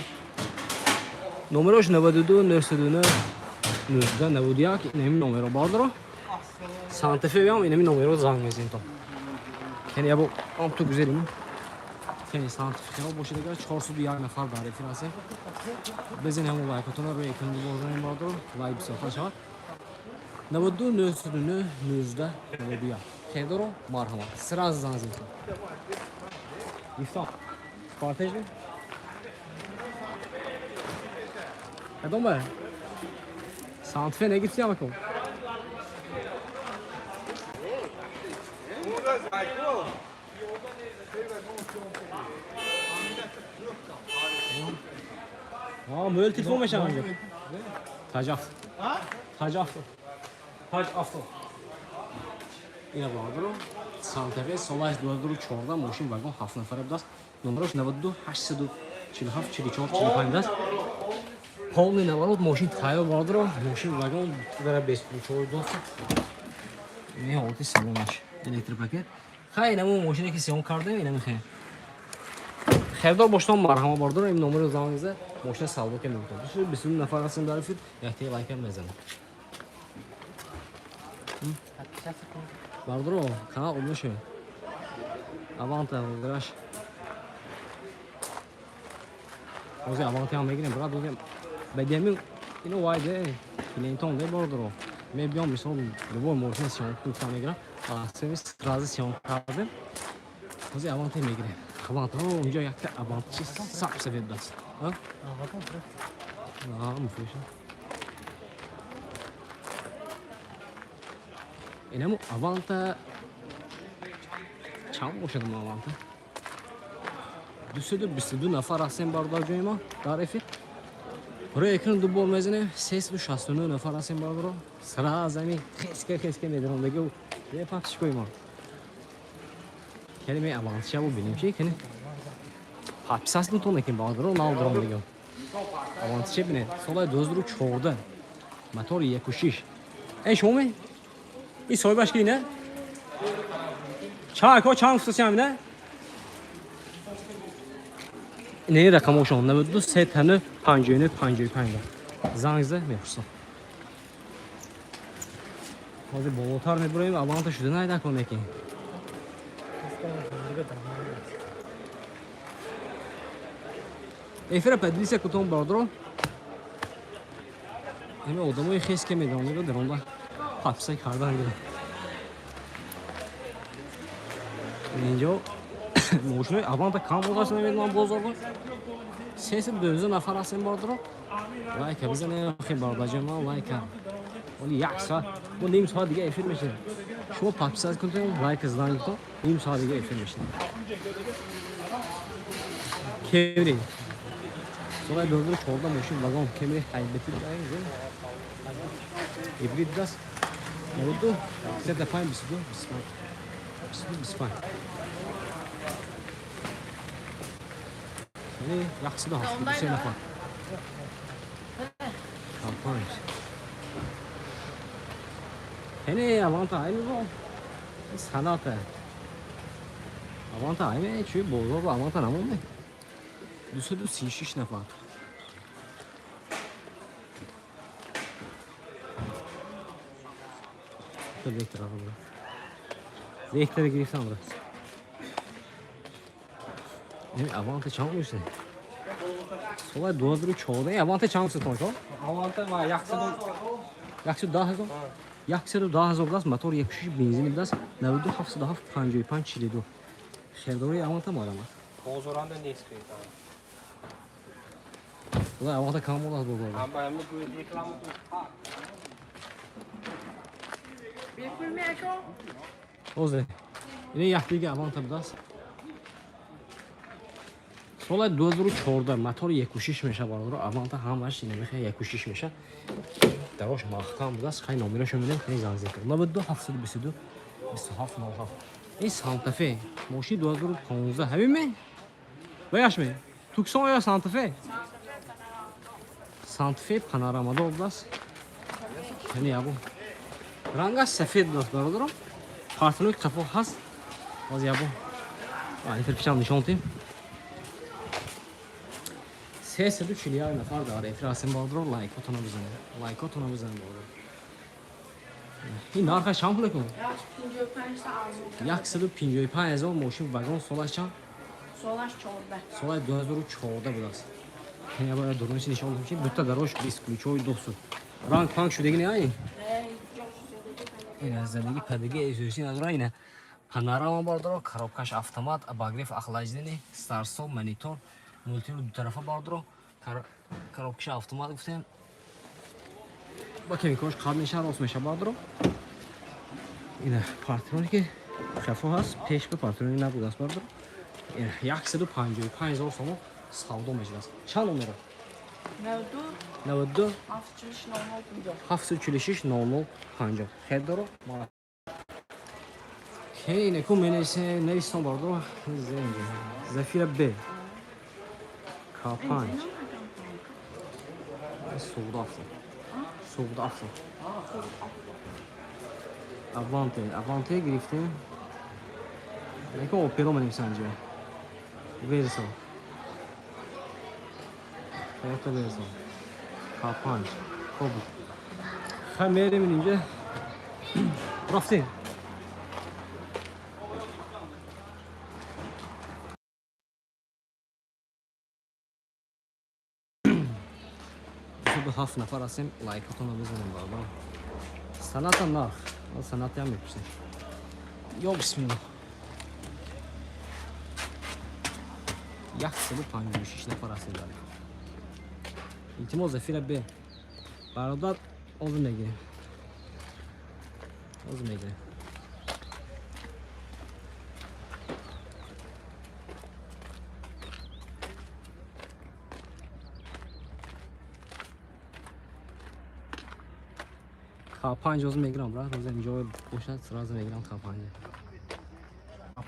Speaker 1: نمرش 92 99 19 91 اینمی نمره باردارو سانتفه بیام اینمی نمره زنگ میزنیم تو یعنی ابو ام تو güzelim خیلی سانتفیکال باشه دیگه 401 نفر برای فرانسه بزنید همون لایکاتون رو روی اکران بزنید باردارو لایک بسیار شد 92 99 19 92 خیلی رو مرحبا سراز زنزیم ایفتا کارتش بیم ادام بره سانتفه نگیتی هم کن böyle telefon meşanacak. Tacaf. Tacaf. Tacaf. Yine bağlıdır. Santa Fe Solaj 2014 ماشین واگن 7 نفره بود. نمرش 92 847 44 45 است. پول نوارد ماشین تایر باردار ماشین واگن در 24 دوست. این حالت سالونش الکتریک خیلی نمو ماشینی که سیون کرده اینم خیلی خریدار باشتم مرحبا باردار این نمره زمانیزه ماشین سالو که میگم دوست بسیار نفر هستن در فیلم احتیاج لایک هم بزنید باردار kanal olmuş mu Avanta graş o zaman Avanta'ya میگیریم برات دوزیم بدیم اینو وایده کلینتون ده باردار من بیام مثلا دوباره ماشین سیون تو میگیرم سرویس ترانزیشن کردم o zaman Avanta'ya میگیریم Avanta اونجا یک تا Avanta صعب سفید دست ها مفروشه اینم Avanta چند باشد ما Avanta 22 نفر هستیم باردار جای ما در افیت روی اکران دو بار میزنه 369 نفر هستیم باردار سرا زمین خسکه میدونم دیگه یه پخش کوی ما Kelime avantışa bu benim şey kendi. Hapsasını tonakin bağdırı onu aldırım diyor. Avantışa bine. Solay dözdürü çoğurda. Motor yekuşiş. Şo mu? İyi soy başka yine. Çay ko çan ustası yani. Ne rakam hoş onda bu setini pancığını pancığını. Zangızda mevzusu. Hadi bolotar mı burayı avanta şurada nereden koymak ki? Efra pedlise kutum bardro. Hem odamı xes kemedi onu da onda. Hapse kardan gibi. Ninja Moşunu avanta kam olasını vermem bozuldu. Sesim dözün afarasın bardro. Like bize ne yapayım bardacım like. Onu yaksa bu neyim saat diye efirmişler. Şu papsaz kutum like hızlan kutum neyim saat diye efirmişler. Kevri. Sonra dördünü çorda moşun vagon kemeri kaybettik aynı. İbrit das. Ne oldu? Sen de payım bizi bu. Bismillah. Ne yaksı da hafif bir şey yapar. Kapanış. Hene avanta aynı bu. Sanatı. Avanta aynı çünkü bozuldu bu avanta namı mı? Düsüdü sinşiş ne falan. Şöyle bir tarafı bırak. Zeytlere girişten bırak. Ne avanta çalmıyorsun. Solay doğru çoğda avanta çalmıyorsun tonko.
Speaker 3: Avanta var yaksa
Speaker 1: Yaksı daha hızlı. Yaksı daha hızlı biraz motor yakışış benzini biraz. Ne oldu hafsa daha pancı çiledi. Şerdori avanta mı arama?
Speaker 3: Bozoranda ne istiyor?
Speaker 1: Ulan avanta kalma olmaz bu arada.
Speaker 3: Ama ben bu reklamı
Speaker 1: Oze. Yine yaktığı ki avanta biraz. Solay doğru çoğda motor yakışış meşe var. Avanta hamlaş yine meşe yakışış meşe. Daroş mahkam biraz kay nomera şömine kay zanzikar. La bu hafsa bisidu. Bis hafta mal hafta. این سانتافه ماشین 2015 همین می؟ باش می؟ توکسون یا سانتافه؟ سانتافه پانوراما oblast. یعنی ابو رنگش سفید دوست برادرم. پارتنوی کفو هست. باز ابو این پیشم نشون دیم. 340 نفر داره افراسیم برادرم لایکاتون رو بزنید. لایکاتون رو بزنید برادرم. این نرخ شامپول کن. 155,000 ماشین واگن سولش چند؟
Speaker 4: Solaş çorba.
Speaker 1: Solay 2014 budası. Ya böyle durun için nişan olmuş. Dutta garoş bisküvi çoy dostu. Rank punk şu degine ay. Yine zedegi pedegi ezüsün azra yine. Panorama bardro, karabkaş avtomat, bagrif akhlajdini, starstop, monitor, multi dü tarafa bardro. Karabkaş avtomat guftem. Bakayım koş kadın işar olsun meşa bardro. Yine partronik xafo has, peşke partronik ne budas bardro. 155,000 so'm savdo majlis. Chand nomeri? 92 746 0050. Xayr daro. Keyin ku men esa neiston bordo. Zengi. Zafira B. Kapanch. Soğuda afın. Avante giriftim. Ne kadar opera mı sence? Verso. Toyota Verso. Kapanç. Kobu. Kamera minince. Rafting. Bu hafta nafar asım like atona bizden var. Sanat nar. Sanat yapmışsın. Yok bismillah. Yaxsılı pancı şiş nafar asıl var. İltimoz Zafira B. Barodat oldu ne gibi? Oldu ne gibi? Kapanca oldu megram bırak. O zaman joy boşa sırası megram kapanca.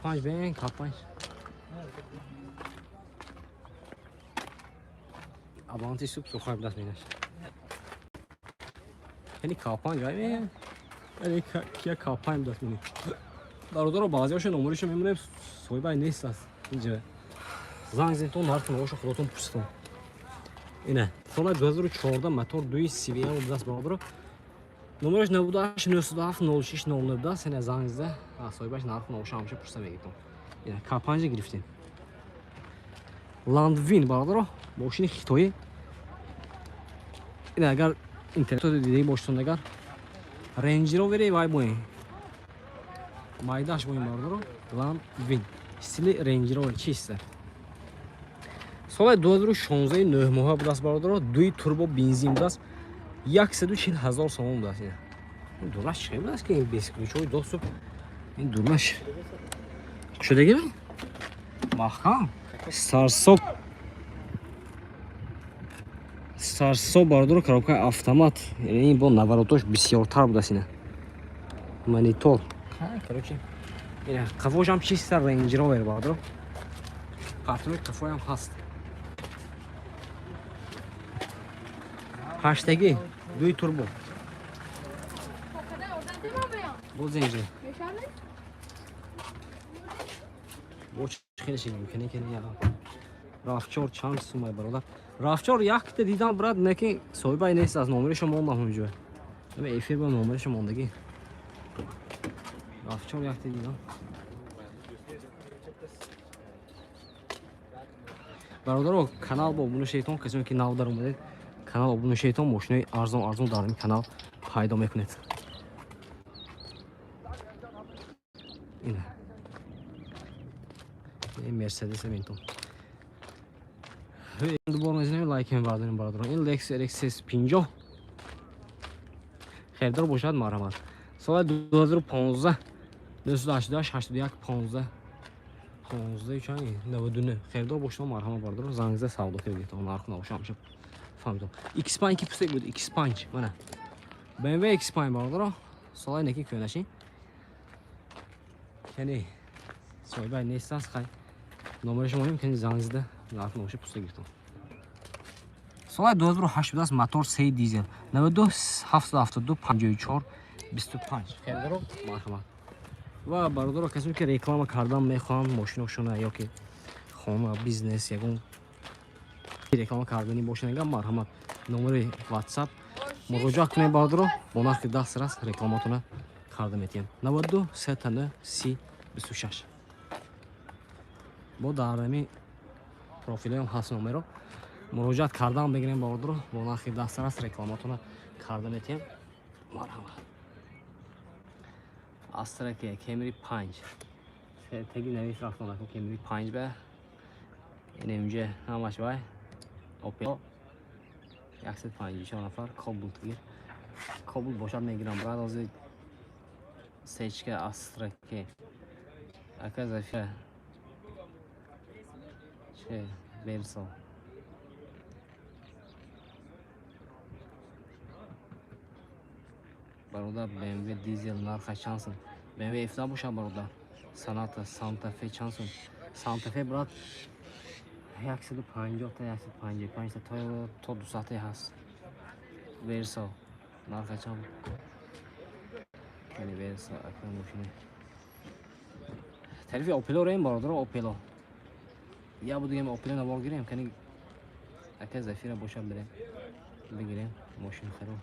Speaker 1: K5 ben K5. Avanti sub sokar biraz beyler. یعنی کاپان جایی یعنی کیا کاپان دست می‌کنی برادر بعضیاشون نمرهشو میمونه سویبای نیست است اینجا زنگ زنتون نرفتن اوشو خودتون پستون اینه سال 2014 موتور 2 CVM بود دست برادر نمرش 98 97 06 09 سن زنگ زده سویباش نرفتن اوشو همیشه پسته میگیرم اینه کاپانجا گرفتیم لاندوین برادر ماشین خیتایی اینه اگر اینترنت رو دیدی باشتون نگر رنج رووری وای بوین مایداش بوین باردارو لان وین استیلی رنج روور چیسته سال 2016 9 ماه بود است باردارو دوی توربو بنزین بود است 140,000 سوم بود است این دورش چه بود است که این بیسکلیچوی دوستو این دورش شده گیره محکم سارسو باردارو коробка автомат یعنی با наворотош бисёртар буд аст ина монитор короче ина қафош ҳам чиста Range Rover бардро партои қафои ҳам ҳаст ҳаштаги дуи турбо бо зенҷир бо хеле ши мумкине ки рафчор чанд сумай бародар рафчор якта дидам брат неки соҳибай нест аз номерашо мондам ҳунҷо эфир ба номерашо мондагӣ рафчор якта дидам бародаро канал бо обуну шейтон касоне ки нав дар омадед канал обуну шейтон мошинои арзон дар ин канал пайдо мекунед ина мерседес ментон دوباره می‌زنیم لایک هم برداریم برادران این لکس RX 50 خریدار باشد مرحمت سال 2015 288 81 15 15 چند 99 خریدار باشد مرحمت برادران زنگزه سودا کردید اون نرخ نباشه همیشه فهمیدم X5 کی پسته بود X5 منه BMW X5 برادران سال نکی کنشین یعنی سایبای نیست است خیلی номераш моим ки занг зада нарх набоше пуста гирифтам соли 2008 буд аст мотор 3 дизел 92 772 54 25 хелдро марҳамат ва бародаро касе ки реклама кардан мехоҳанд мошиношона ё ки хона бизнес ягон реклама кардани бошинага марҳамат номери WhatsApp муроҷиат кунед бародаро бо нархи 10 сарас рекламатона карда метиҳам 92 39 30 26 бо дарами профилиам ҳаст номеро муроҷиат кардан бигирем бародаро бо нархи 10 сарас рекламатона карда метиҳам марҳамат Astra Camry 5 теги навис рафтон ако Camry 5 ба инемҷа ҳамаш бай Opel 154 нафар Кобул тигир Кобул бошад мегирам брат ози сечка Astra ака зафия че Verso бародар BMW дизел нархаш чанд сум BMW F бошад бародар Sonata Santa Fe чанд сум Santa Fe брат 150 та 155 та 200 ҳаст Verso нархаш чанд кани Verso ака мошина тарифи Opel рем бародар Opel я будем Opel навор гирем кани ака Zafira бошад берем бигирем мошина хароб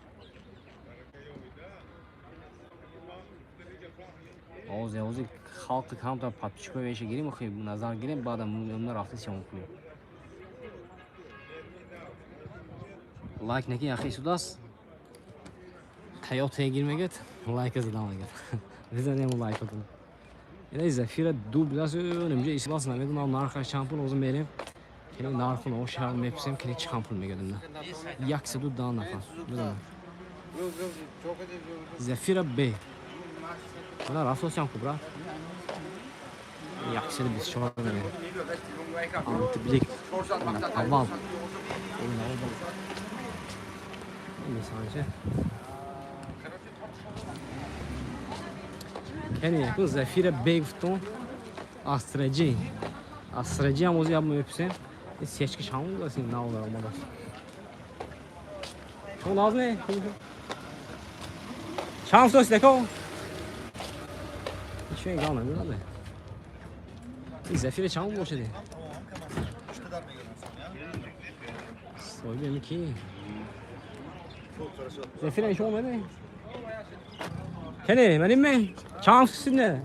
Speaker 1: اوزی خالق کام تا پاتچکو ویشه گیریم خیلی نظر گیریم بعدم اون رفته سیام کنیم لایک نکی اخی سوداست تایوتا گیرمگید لایک زدم میگه بزنیم لایک کنیم این زفیر دو بیاز نمیشه ایسلاس نمیدونم نرخش چامپون اوزم بریم که نرخون او شهر میپسیم که چامپون میگردم نه یک سدو دان نفر بزنم زفیر بی Buna raflosyon kubra. Yaxşılı biz şu an antiblik aval. Mesajı. Keni bu Zafira Begton Astraci. Astraci هم اوزی هم میپسیم. این سیچ که شامون دستیم نه اون آماده. چون نازنه. شام سوس دکو. چه ایگانه میاد. این زفیر شامون باشه دی. سوی بیم کی؟ زفیر ایشون میاد. کنی منیم می؟ شام سوسی نه.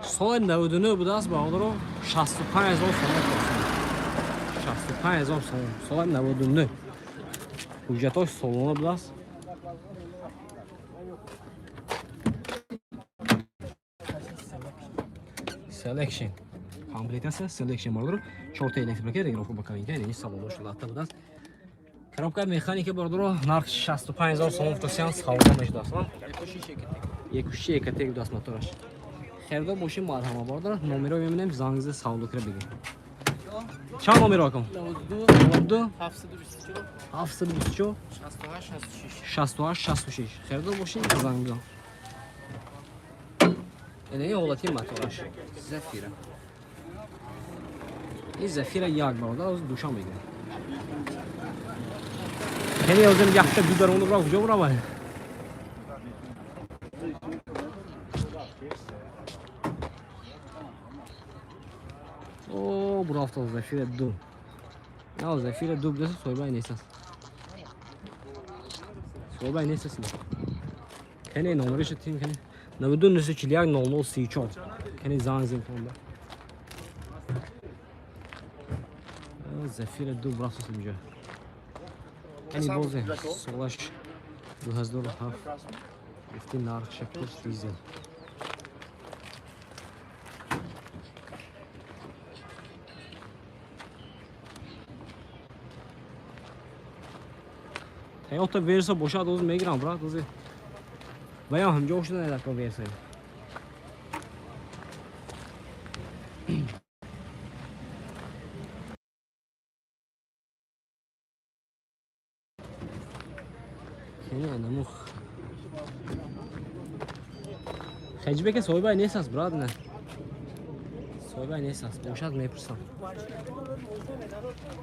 Speaker 1: سال 99 بود است با آن رو 65000 سوم داشتم. 65000 سوم. سال 99. Ücretoş salonu biraz. Selection. Kompletatsiya selection bordir. 4 ta elektrika regrovka bakaniyga, ya'ni salonda shularda budas. Коробка mexanika bordir. Narx 65000 so'm to'san salonda mejdasman. Yekushi ekatek budas motorash. Xerdo boshi marhama bordir. Nomero me'minem zangizni savdo qilib begin. Çan nomero akım? 92 724 68 66 Xerdo boşin kazandı. Ele olatayım motoraş. Zafira. این زفیر یک برادر از دوشان میگیره. یعنی ازم یخته بیبرون رو کجا برای؟ او برافت از زفیر دو. نه زفیر دو بده سویبای نیست. سویبای نیست. کنی نمرش تیم کنی. 92 نسچلیک 0034. کنی زنگ کنم. زفیر دو برافت میشه. کنی بازه سولاش 2007. گفتی نرخ شکلش دیزل. Toyota Versa boşa doz میگیرم برات دوزی. ویا همجا وشته نه دکو Versa. کنی نموخ. خجبه که سویبای نیست است برات نه. سویبای نیست است. باشد میپرسم.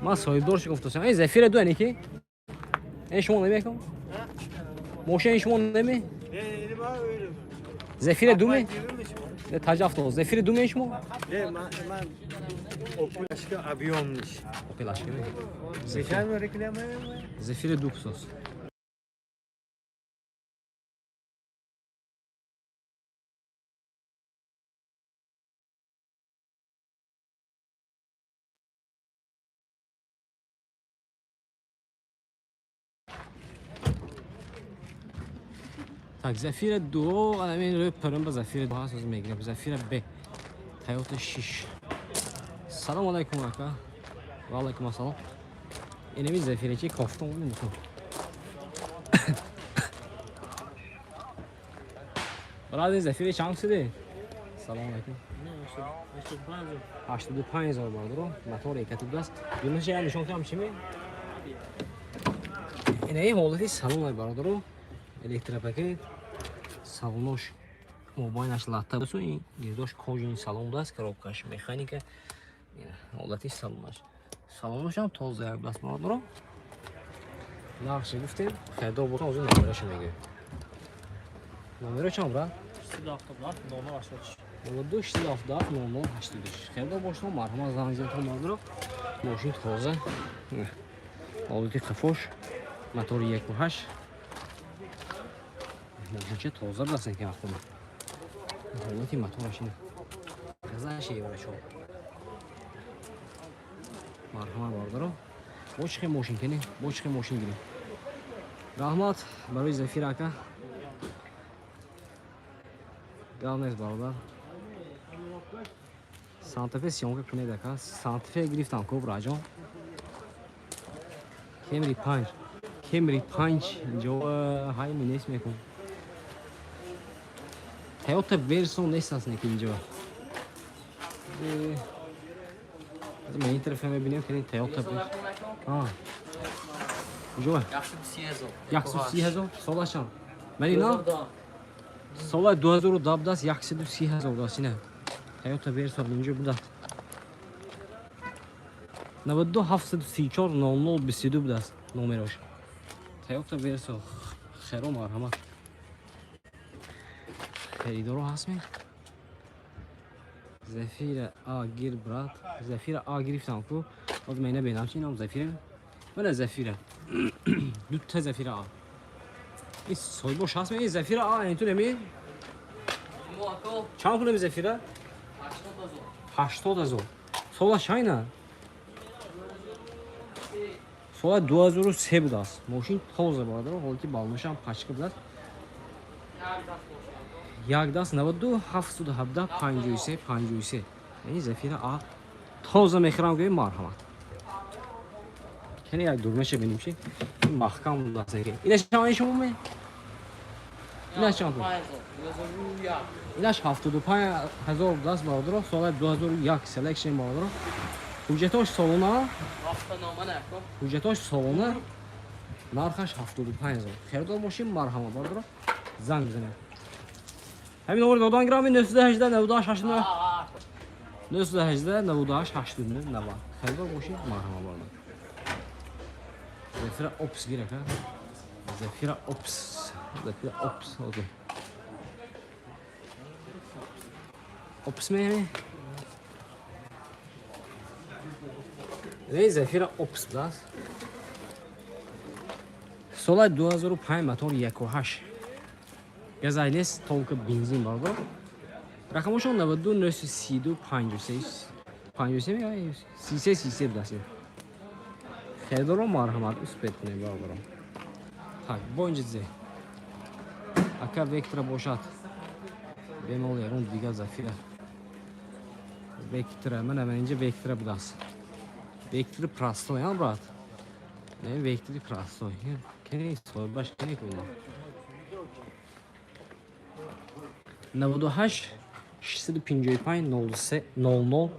Speaker 1: ما سویب دارش گفتم. این زفیر دو اینی که این شما نمیکنم. موشن شما نمی؟ زفیر دو می؟ نه تجاف تو. زفیر دو می شما؟
Speaker 5: نه من اوپلاشکا آبیوم نیش.
Speaker 1: اوپلاشکا می؟
Speaker 5: زفیر می رکلمه؟
Speaker 1: زفیر دو کسوس. Так, زفیر دو این روی پرم با زفیر دو هست میگیرم. زفیر ب تویوتا 6. سلام علیکم آقا. و علیکم السلام. اینمی زفیری که کافتم میکنم. برای این زفیری چند سیده؟ سلام علیکم. 85000 بردارو. موتور یکتی است. یونس جای نشون کنم چی می؟ اینایی حالتی سلام بردارو. Elektrapaki salonож мобайнаш латтабасу ин гирдош кожаи салондааст коробкаш механика ҳолати салонаш салоношам тоза як даст модро нақши гуфтем хайдо бутон озу номераша мегӯ номеро чанд брат 92 777 0082 хайдо бошно марҳамат занзентон модро мошин тоза ҳолати қафош мотори 1.8 چه تازه بسن که اخوام حالتی موتورش اینه غذاش یه برشو مرحمت باردارو با چخه ماشین کنی با چخه ماشین گیریم رحمت برای زفیر اکا گل نیست باردار سانتفه سیون که کنه دکا سانتفه گرفتم کوب راجان کمری پنج جو های مینیس میکن Toyota Versa نیست اصلا که اینجا. من این طرف میبینیم که این Toyota Versa. کجا؟ 130,000. 130,000 سالشان. ولی نه. Sola 2017 130,000 дасина. Toyota Versa bunca bu da. 92 734 00 22 بدست نمرش. Toyota Versa خیرو مرحمت. خریدارو هست می؟ زفیر آگیر برات. زفیر آگیر گرفتم کو. از من بینم چی نام زفیره؟ من زفیره. دو تا زفیر آ. این سایبوش هست می؟ این زفیر آ این تو نمی؟ چند پول می زفیره؟ 80,000. Sola şayna. Sola 2003 budas. Moşin toza barada. Holki balmışam paçkı budas. Yagdas 92 717 53. Yani zefire a toza mekram gibi marhamat. Kene yak durmuşa benim şey. Mahkam budas ki. İle şanı işim mi? İle şanı. İlaç 75,000 budas barada. Sola 2001 selection barada. Hücretoş salona. Hücretoş salona. Narxaş 75,000. Xeridor moşin marhama barada. Zang bizene. Həmin orada 10 qram 980 90 şaşını. 980 90 şaşını nə var? Xəridor moşin marhama barada. Zefira Ops gerek ha. Zefira Ops. Zefira Ops oldu. Ops mi? Ne Zefira Ops biraz. Sola 2005 motor 1.8. Gazaynes tolka benzin var bu. Rakamı şu anda 932 56. 56 mi ya? Sise biraz. Xeridorun marhamat üst betine var bu. Tak, boyunca dize. Aka Vectra boşalt. Ben oluyorum diga Zafira. Vectra, mən əməlincə Vectra budas. Vectra Prostoy ya brat. Ne Vectra Prostoy. Kene soy başka ne koydu? 98 655 00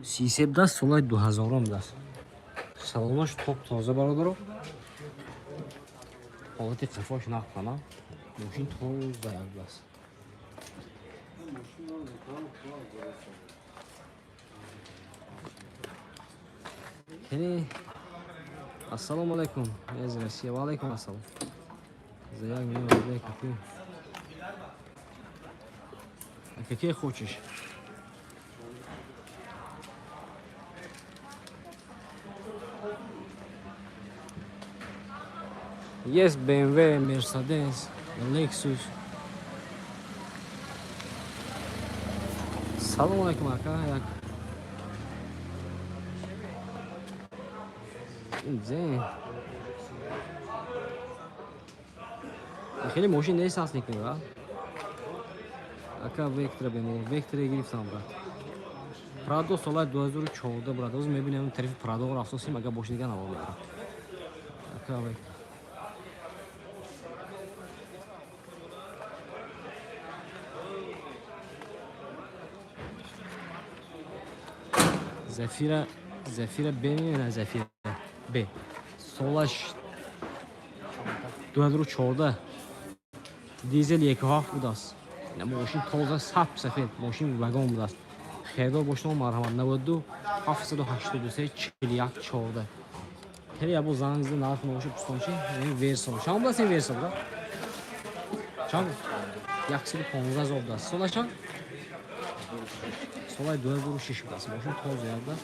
Speaker 1: 30 budas solay 2000 budas. Salonаш top toza baradaro. Halati qafosh naqlana. Moshin toza budas. Kene Assalamu alaikum. Yazrasiya wa alaikum assalam. Zayak meni o'zbek aka. Какие хочешь? Есть BMW, Mercedes, Lexus. Salam alaikum aka. زين خیلی ماشین نیست اصلا کنه Aka Vectra benim. Vectra'ya girip sana bırak. Prado solay 2014 burada. Öz mebinim tarifi Prado var afsosim aga boşnigan alalım. Aka Vectra. Zafira B mi ne Zafira? B. Solaş 2014 dizel 1.7 budas. نه ماشین تازه سفید ماشین وگان بود است خیلی باشنام مرحمت 92 783 41 14 خیلی ابو زنگ نرخ ماشین پستانچی یعنی ورسون شام بودست این ورسون بود چند 115,000 بود است سالش چند سالش 2006 بود است ماشین تازه بود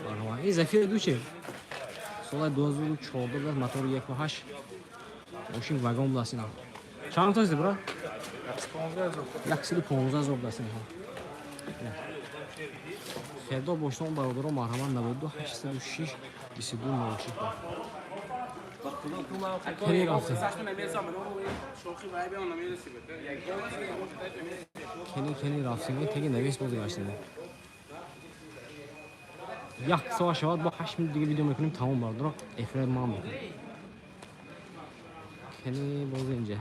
Speaker 1: مرحمت این زفیر دو چه سالش 2014 بود موتور 1.8 ماشین وگان بود است اینا چند تا است برا 115,000 دست میخوام. خیلی باشتم برادرم مرحمت 92 806 22 96. خیلی رفته. خیلی رفته. تیگه نویس بوده گشتیم. یک ساعت شد با 8 minut دیگه ویدیو میکنیم تمام برادرم. افراد ما میکنیم. خیلی بوده اینجا.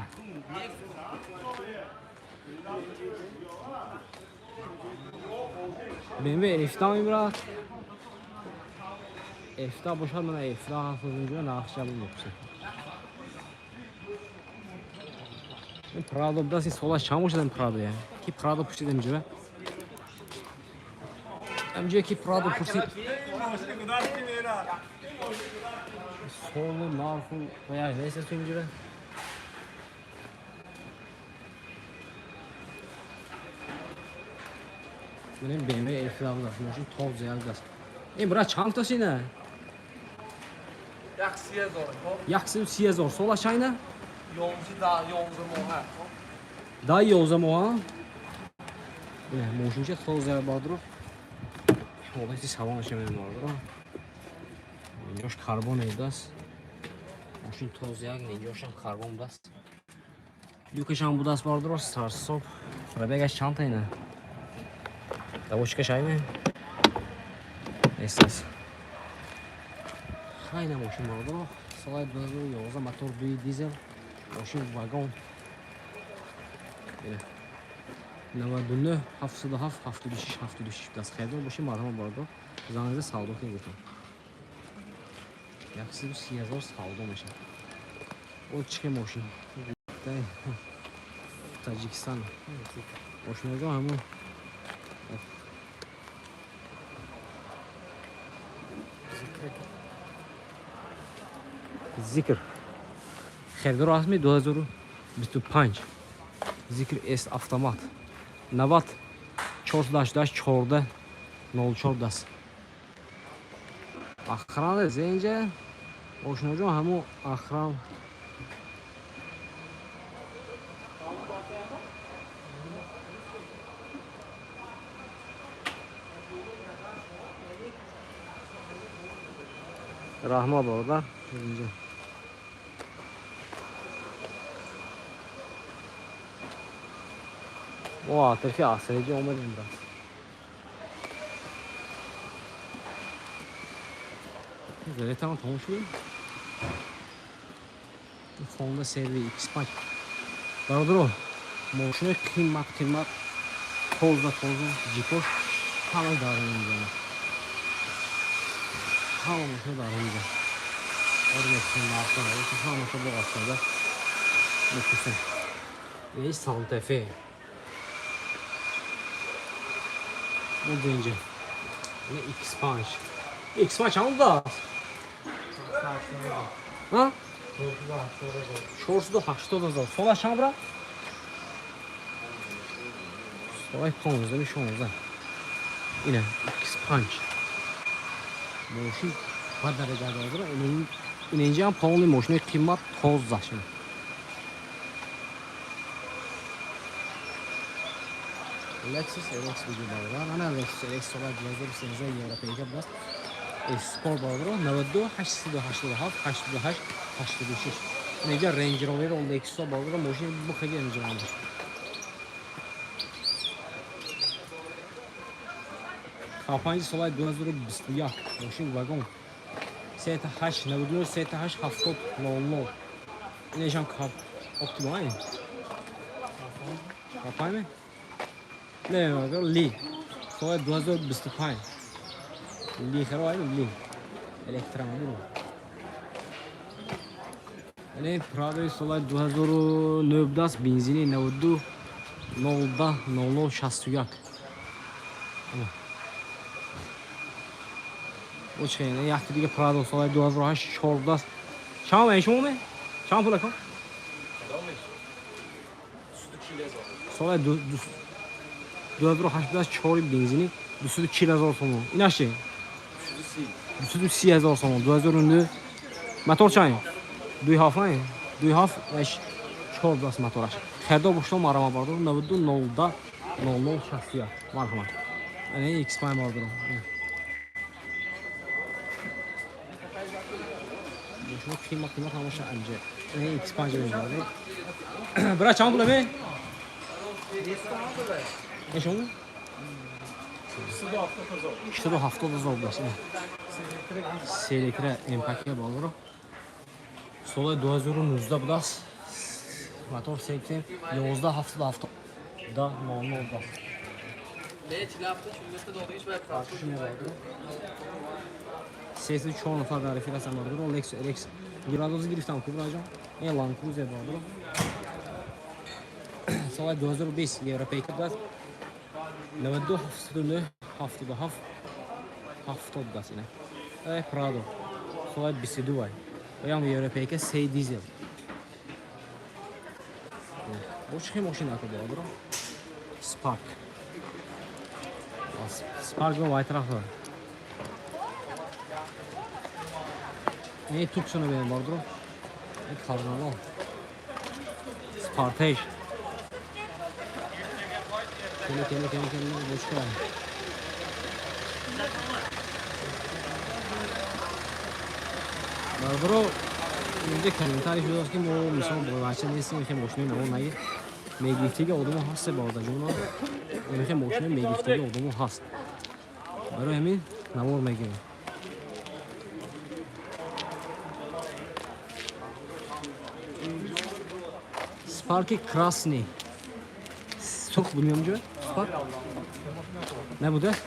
Speaker 1: BMW F-da mı bırak? F-da boşal bana F-da hafızıncı nakışalım yoksa. این پرادو بدست این سوالش چند باشد این پرادویه کی پرادو پوشید امجوه امجوه کی پرادو پوشید سولو نارفو و یا نیست تو امجوه benim BMW elflavı da mاشین توپ زیاد است این برای چند تا سینه 130,000 sola çayına
Speaker 3: Yolcu da yolcu moha.
Speaker 1: daha iyi o zaman ha ne moşunca toz ziyad vardır o da siz hava aşamayın vardır ha yoş karbon eydas moşun toz ziyad ne yoşan karbon das Lüküşan bu das vardır o sarsop Rabegaş çantayına Davuşka çay mı? Esas Hayna moşun vardır o Salay bazı yolda motor duyu dizel Moşun vagon Böyle 99 haftada hafta düşüş das xeydir moşun marhama vardır Zanınıza sağlık edin Yaxşı bir siyazor sağlık moşun O çıkı moşun Tacikistan Moşun oldu ama Zikr Xeridor rasmi 2025 Zikr S avtomat Navat 4-4 04 Axran zence Oşunucu hamu axran Rahma burada zence O atıfı asırıcı olmadı biraz. Böyle tamam tanışmayayım. Fonda servi X-Pack. Vardır o. Moşuna kıymak tozda cipoş. Tamam darlayayım yani. Tamam moşuna darlayacağım. Orada kıymaktan olursa tamam moşuna bu aslında. Mutlusun. Ve Santa Fe. Bu deyince. Ne X-Punch. X-Punch aldı da. Ha? Şorsu da 80,000. Sol aşağı bırak. Sol tonuz demiş onuzda. Yine X-Punch. Moşun kadar edədir. İneceğim pahalı moşun kıymat toz da şimdi. Lexus RX videoları var. Ana Lexus RX olarak yazılır size Avrupa'ya biraz. Spor bağları 92 87 88 86 Nece Range Rover o Lexus bağları moşin bu kadar incelendir. Kapancı solay 2020 yak moşin vagon. STH 92 STH 70 00. Necan kap optimal aynı. Kapay mı? Ne var Li. Solay 2025. Li kharo ay Li. Elektromobil. Ne Prado solay 2019 benzini 92 00 60 O şey ne yaktı diye Prado solay 2008 14 Çam ben şunu mu? Çam pula kom. Solay 2008 benzini 240,000 so'm. Inashi. 230,000 so'm. 2010 motor chang. 2 hafta. 2 hafta 4 motor. Xerdo boshlo marama bordi. 92 0 00 60. Marhamat. Ana X-Prime bordi. Şunu kıyma tamamlaşı önce. Ne X-Prime bordi. Bırak çam bula be. Ne şunu? İşte bu hafta da zor başına. Seyrekre empakya bağları. Sola 2010'da bu da motor sekti. Yozda hafta da normal oldu.
Speaker 3: Ne çıkarttı? Şimdi de doğru hiç böyle
Speaker 1: Tartışma vardı. Sesi çoğu nefar tarifiyle sen vardır. O Lexus RX. Giradozu giriften kuracağım. Elan Cruze vardır. سال 2020 یوروپیک دست 92 79 77 70 دست اینه پرادو سال 22 ای و هم یوروپیک 3 دیزل boş hem ماشین اکو برادر سپارک سپارک و وای طرف این توپشونو benim برادر این کارناوال سپارتیش kendi boş kırar برادر اینجا کامنتاری شده که ما مثلا با بچه نیستیم که ماشین ما نگیر میگیفتگی آدمو هست بادا جونا اینه که ماشین میگیفتگی آدمو هست برای همین نمور میگیریم سپارکی کراسنی سرخ بود میام جو سپارک نبوده است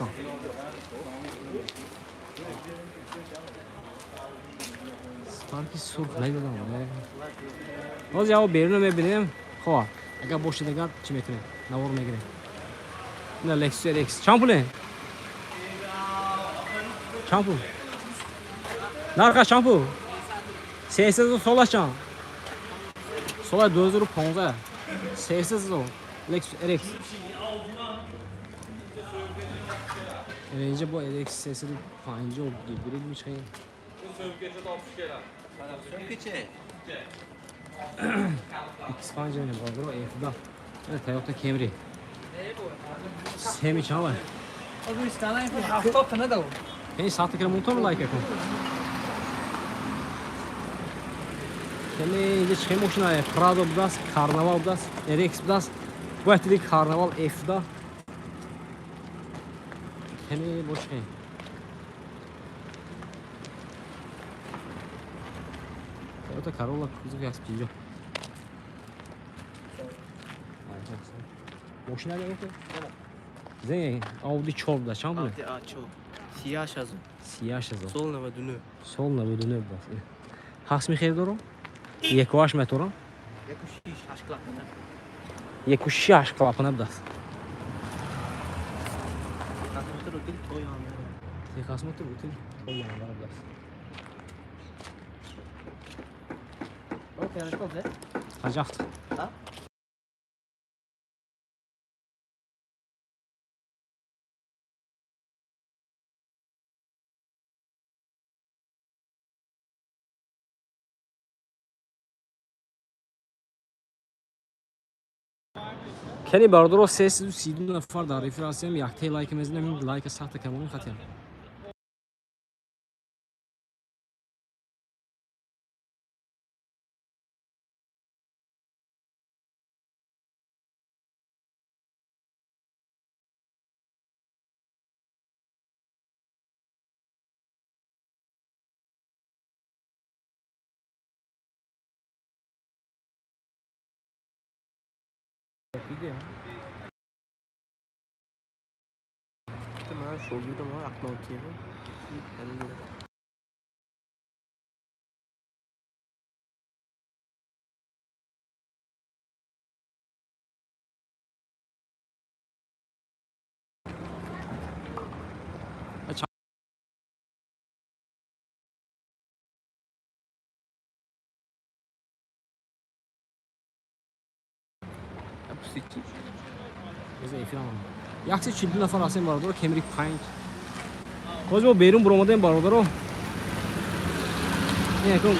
Speaker 1: سپارکی سرخ نگیدم باز یا بیرون میبینیم خواه اگر باشه دیگر چی میتونیم نوار میگیریم نه لکس اکس شامپوله شامپو نرخ شامپو 300 سولاش جان سولا 2015 300 لکس اکس اینجا با اکس 350 گیبرید میشه İspanya'nın var F'da. Evet Toyota Camry. Semi çava.
Speaker 3: او استانای په هفته ته نه دا
Speaker 1: Hey saat kere motor mu like yapın? Kendi ince çıkıyor maşına ya. Prado biraz, Karnaval biraz, RX biraz. Bu ettik Karnaval F'da. Kendi boş şey. Toyota Corolla kuzov yaz pijo. ماشین هایی که زین آودی 14 چند بود؟
Speaker 3: آودی آچو سیاهش از اون
Speaker 1: سیاهش از اون
Speaker 3: سول 99
Speaker 1: سول 99 باز هست میخیر دارم؟ یک واش متورم؟ یک و شیش کلاپنه بدست
Speaker 3: قسمت رو دل توی آمده
Speaker 1: یک قسمت رو دل توی آمده بدست
Speaker 3: او پیانش کفته؟
Speaker 1: هجافت
Speaker 3: ها؟
Speaker 1: کنی برادر 332 نفر در رفراسی هم یک تی لایک میزنیم لایک سخت کمون خاطر
Speaker 3: من شغلی رو ما اقناطی رو
Speaker 1: یکسی 42 نفر هستیم برادر کمری 5 باز با بیرون برآمدیم برادر رو این کن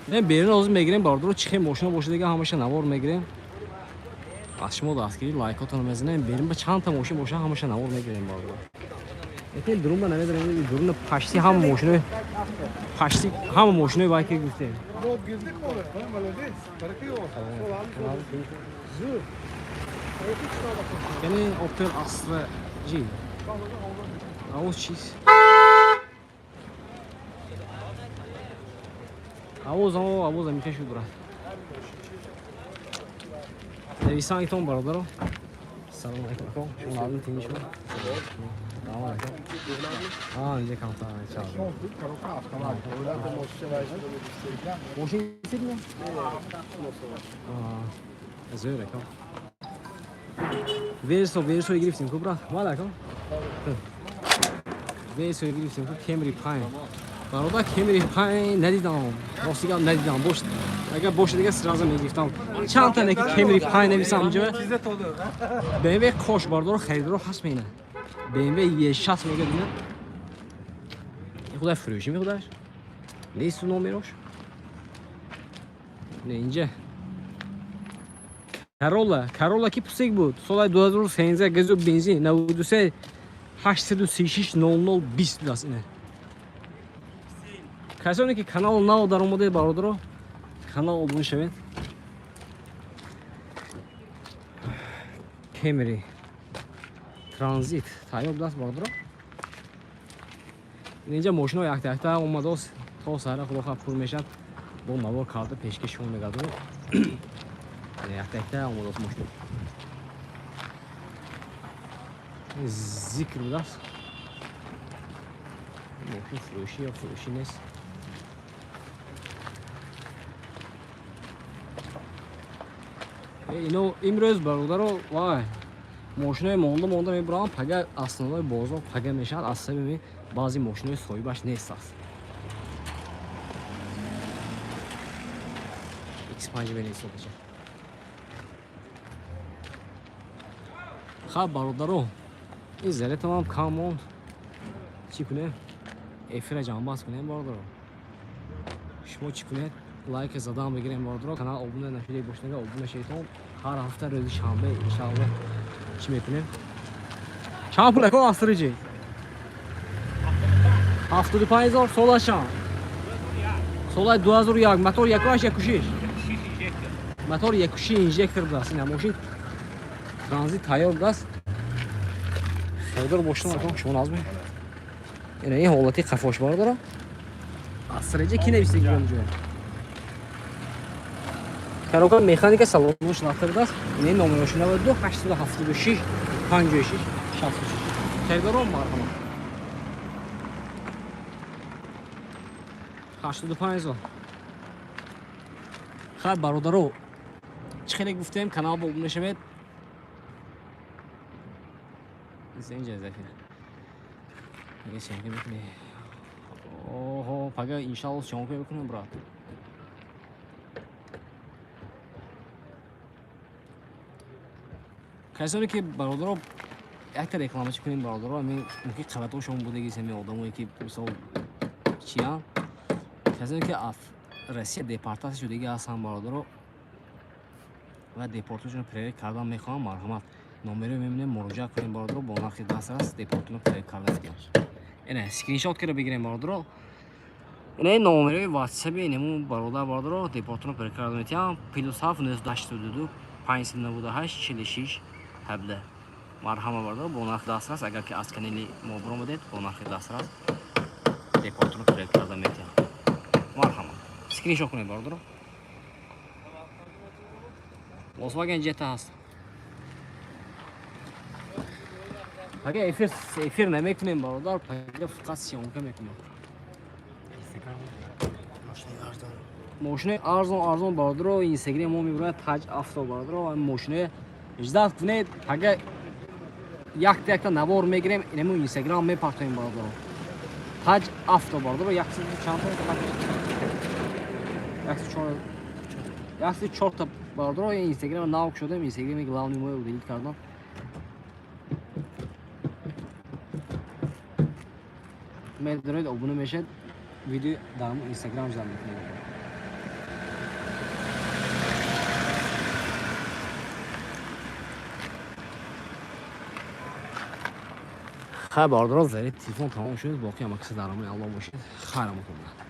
Speaker 1: نه بیرون لازم میگیریم برادر رو چیه ماشین باشه دیگه همش نوار میگیریم از شما دستگیری لایکاتون رو میزنیم بریم به چند تا ماشین باشه همش نوار میگیریم برادر این درون من نمیدونم درون پشتی هم ماشین پشتی هم ماشین بایک گفته یعنی اپل اصر جی آوز چیز آوز میشه شو برات نویسان ایتون برادر سلام علیکم شما عالم تینی شما Selamun aleyküm. Aa, önce kanka çağırdım. Motion gitsin mi? Aa, zöre kan. Verso giriftim kubra. Valla kan. Verso giriftim ku Camry Pine. برادر کمیری پایین ندیدم راستیگم ندیدم اگر باشه دیگه سرازم میگفتم چند تا که کمیری پایین نویسم اونجا BMW خوش باردار خریدار هست مینه BMW یه شات میگه دیگه این خدا فروشی میخودش نیست نمیروش نه اینجا Corolla ki pusek بود سال 2013 گازو بنزین 93 836 00 20 است اینه کسانی که کانال ناو در اومده برادر کانال ابون شوید کمری ترانزیت تایپ داست برادر اینجا ماشینا یک تا اومده است تا سر خدا پول میشد با مواد کارت پیشکشون میگادو یک تا اومده است ماشین ذکر داست ماشین فروشی یا فروشی نیست اینو امروز برادر وای ماشینای مونده میبرم پگه اسنادای بازار پگه میشن اصلا ببین بعضی ماشینای سویبش نیست است X5 بنویسه بچه خب برادرو این زره تمام کامون چی کنه افیر جان باز کنه برادرو شما چی کنه لایک زدم بگیریم برادرو کانال ابونه نشده باشید ابونه شیطان هر هفته روز شنبه انشالله چی میکنیم چند پول اکو استرجی 75000 سولاشان سولای 2001 موتور یکاش یکوشیش موتور یکوشی اینجکتور داست این ماشین ترانزیت تایر داست خیلی باشون اکو شما نازمی این حالتی خفاش برادرو استرجی کی نویسید اونجا کاروکا مکانیک سالونش ناخرده این نمرهش 92 876 56 66 خیلی‌رام مرحبا 85000 خب برادرو چخیلی گفتیم کانال با اون نشوید اینجا اضافه میگه چنگه میکنی اوه پگه انشالله چنگه بکنیم برات کسانی که برادر یک تا رکلامش کنیم برادر همین ممکن قبطاشون بودگی سمی آدمایی که مثلا چیا کسانی که رسیه دیپارتاس شدگی هستن برادر و دیپارتاشون پریر کردن میخوام مرحمت نمره میمونه مراجعه کنیم برادر با نرخ دست است دیپارتون پریر کردن احتیاج اینه اسکرین شات که بگیریم برادر اینه نمره واتساپ اینمون برادر دیپارتون پریر کردن احتیاج +7 982 598 46 17 مرحمت برادر با نرخ دست است اگر که از کانال ما برآمدید با نرخ دست است دیپارتون پریر کردن احتیاج مرحمت اسکرین شات کنید برادر Volkswagen Jetta هست اگه افیر نمیکنیم برادر پگه فقط سیانکه میکنیم ماشین ارزان برادر و اینستاگرام ما میبرد تاج افتا برادر و ماشین اجازه کنید پگه یک تا نوار میگیریم اینمون اینستاگرام میپرتیم برادر تاج افتا برادر یک چند تا 4 تا برادر اینستاگرام ناوک شده اینستاگرام главный мой رو دیلیت کردم میدونید ابونه میشد ویدیو در اینستاگرام زدم میکنید خب برادر زدید تلفن تمام شد باقی هم کسی درامون الله باشید خیرم کنم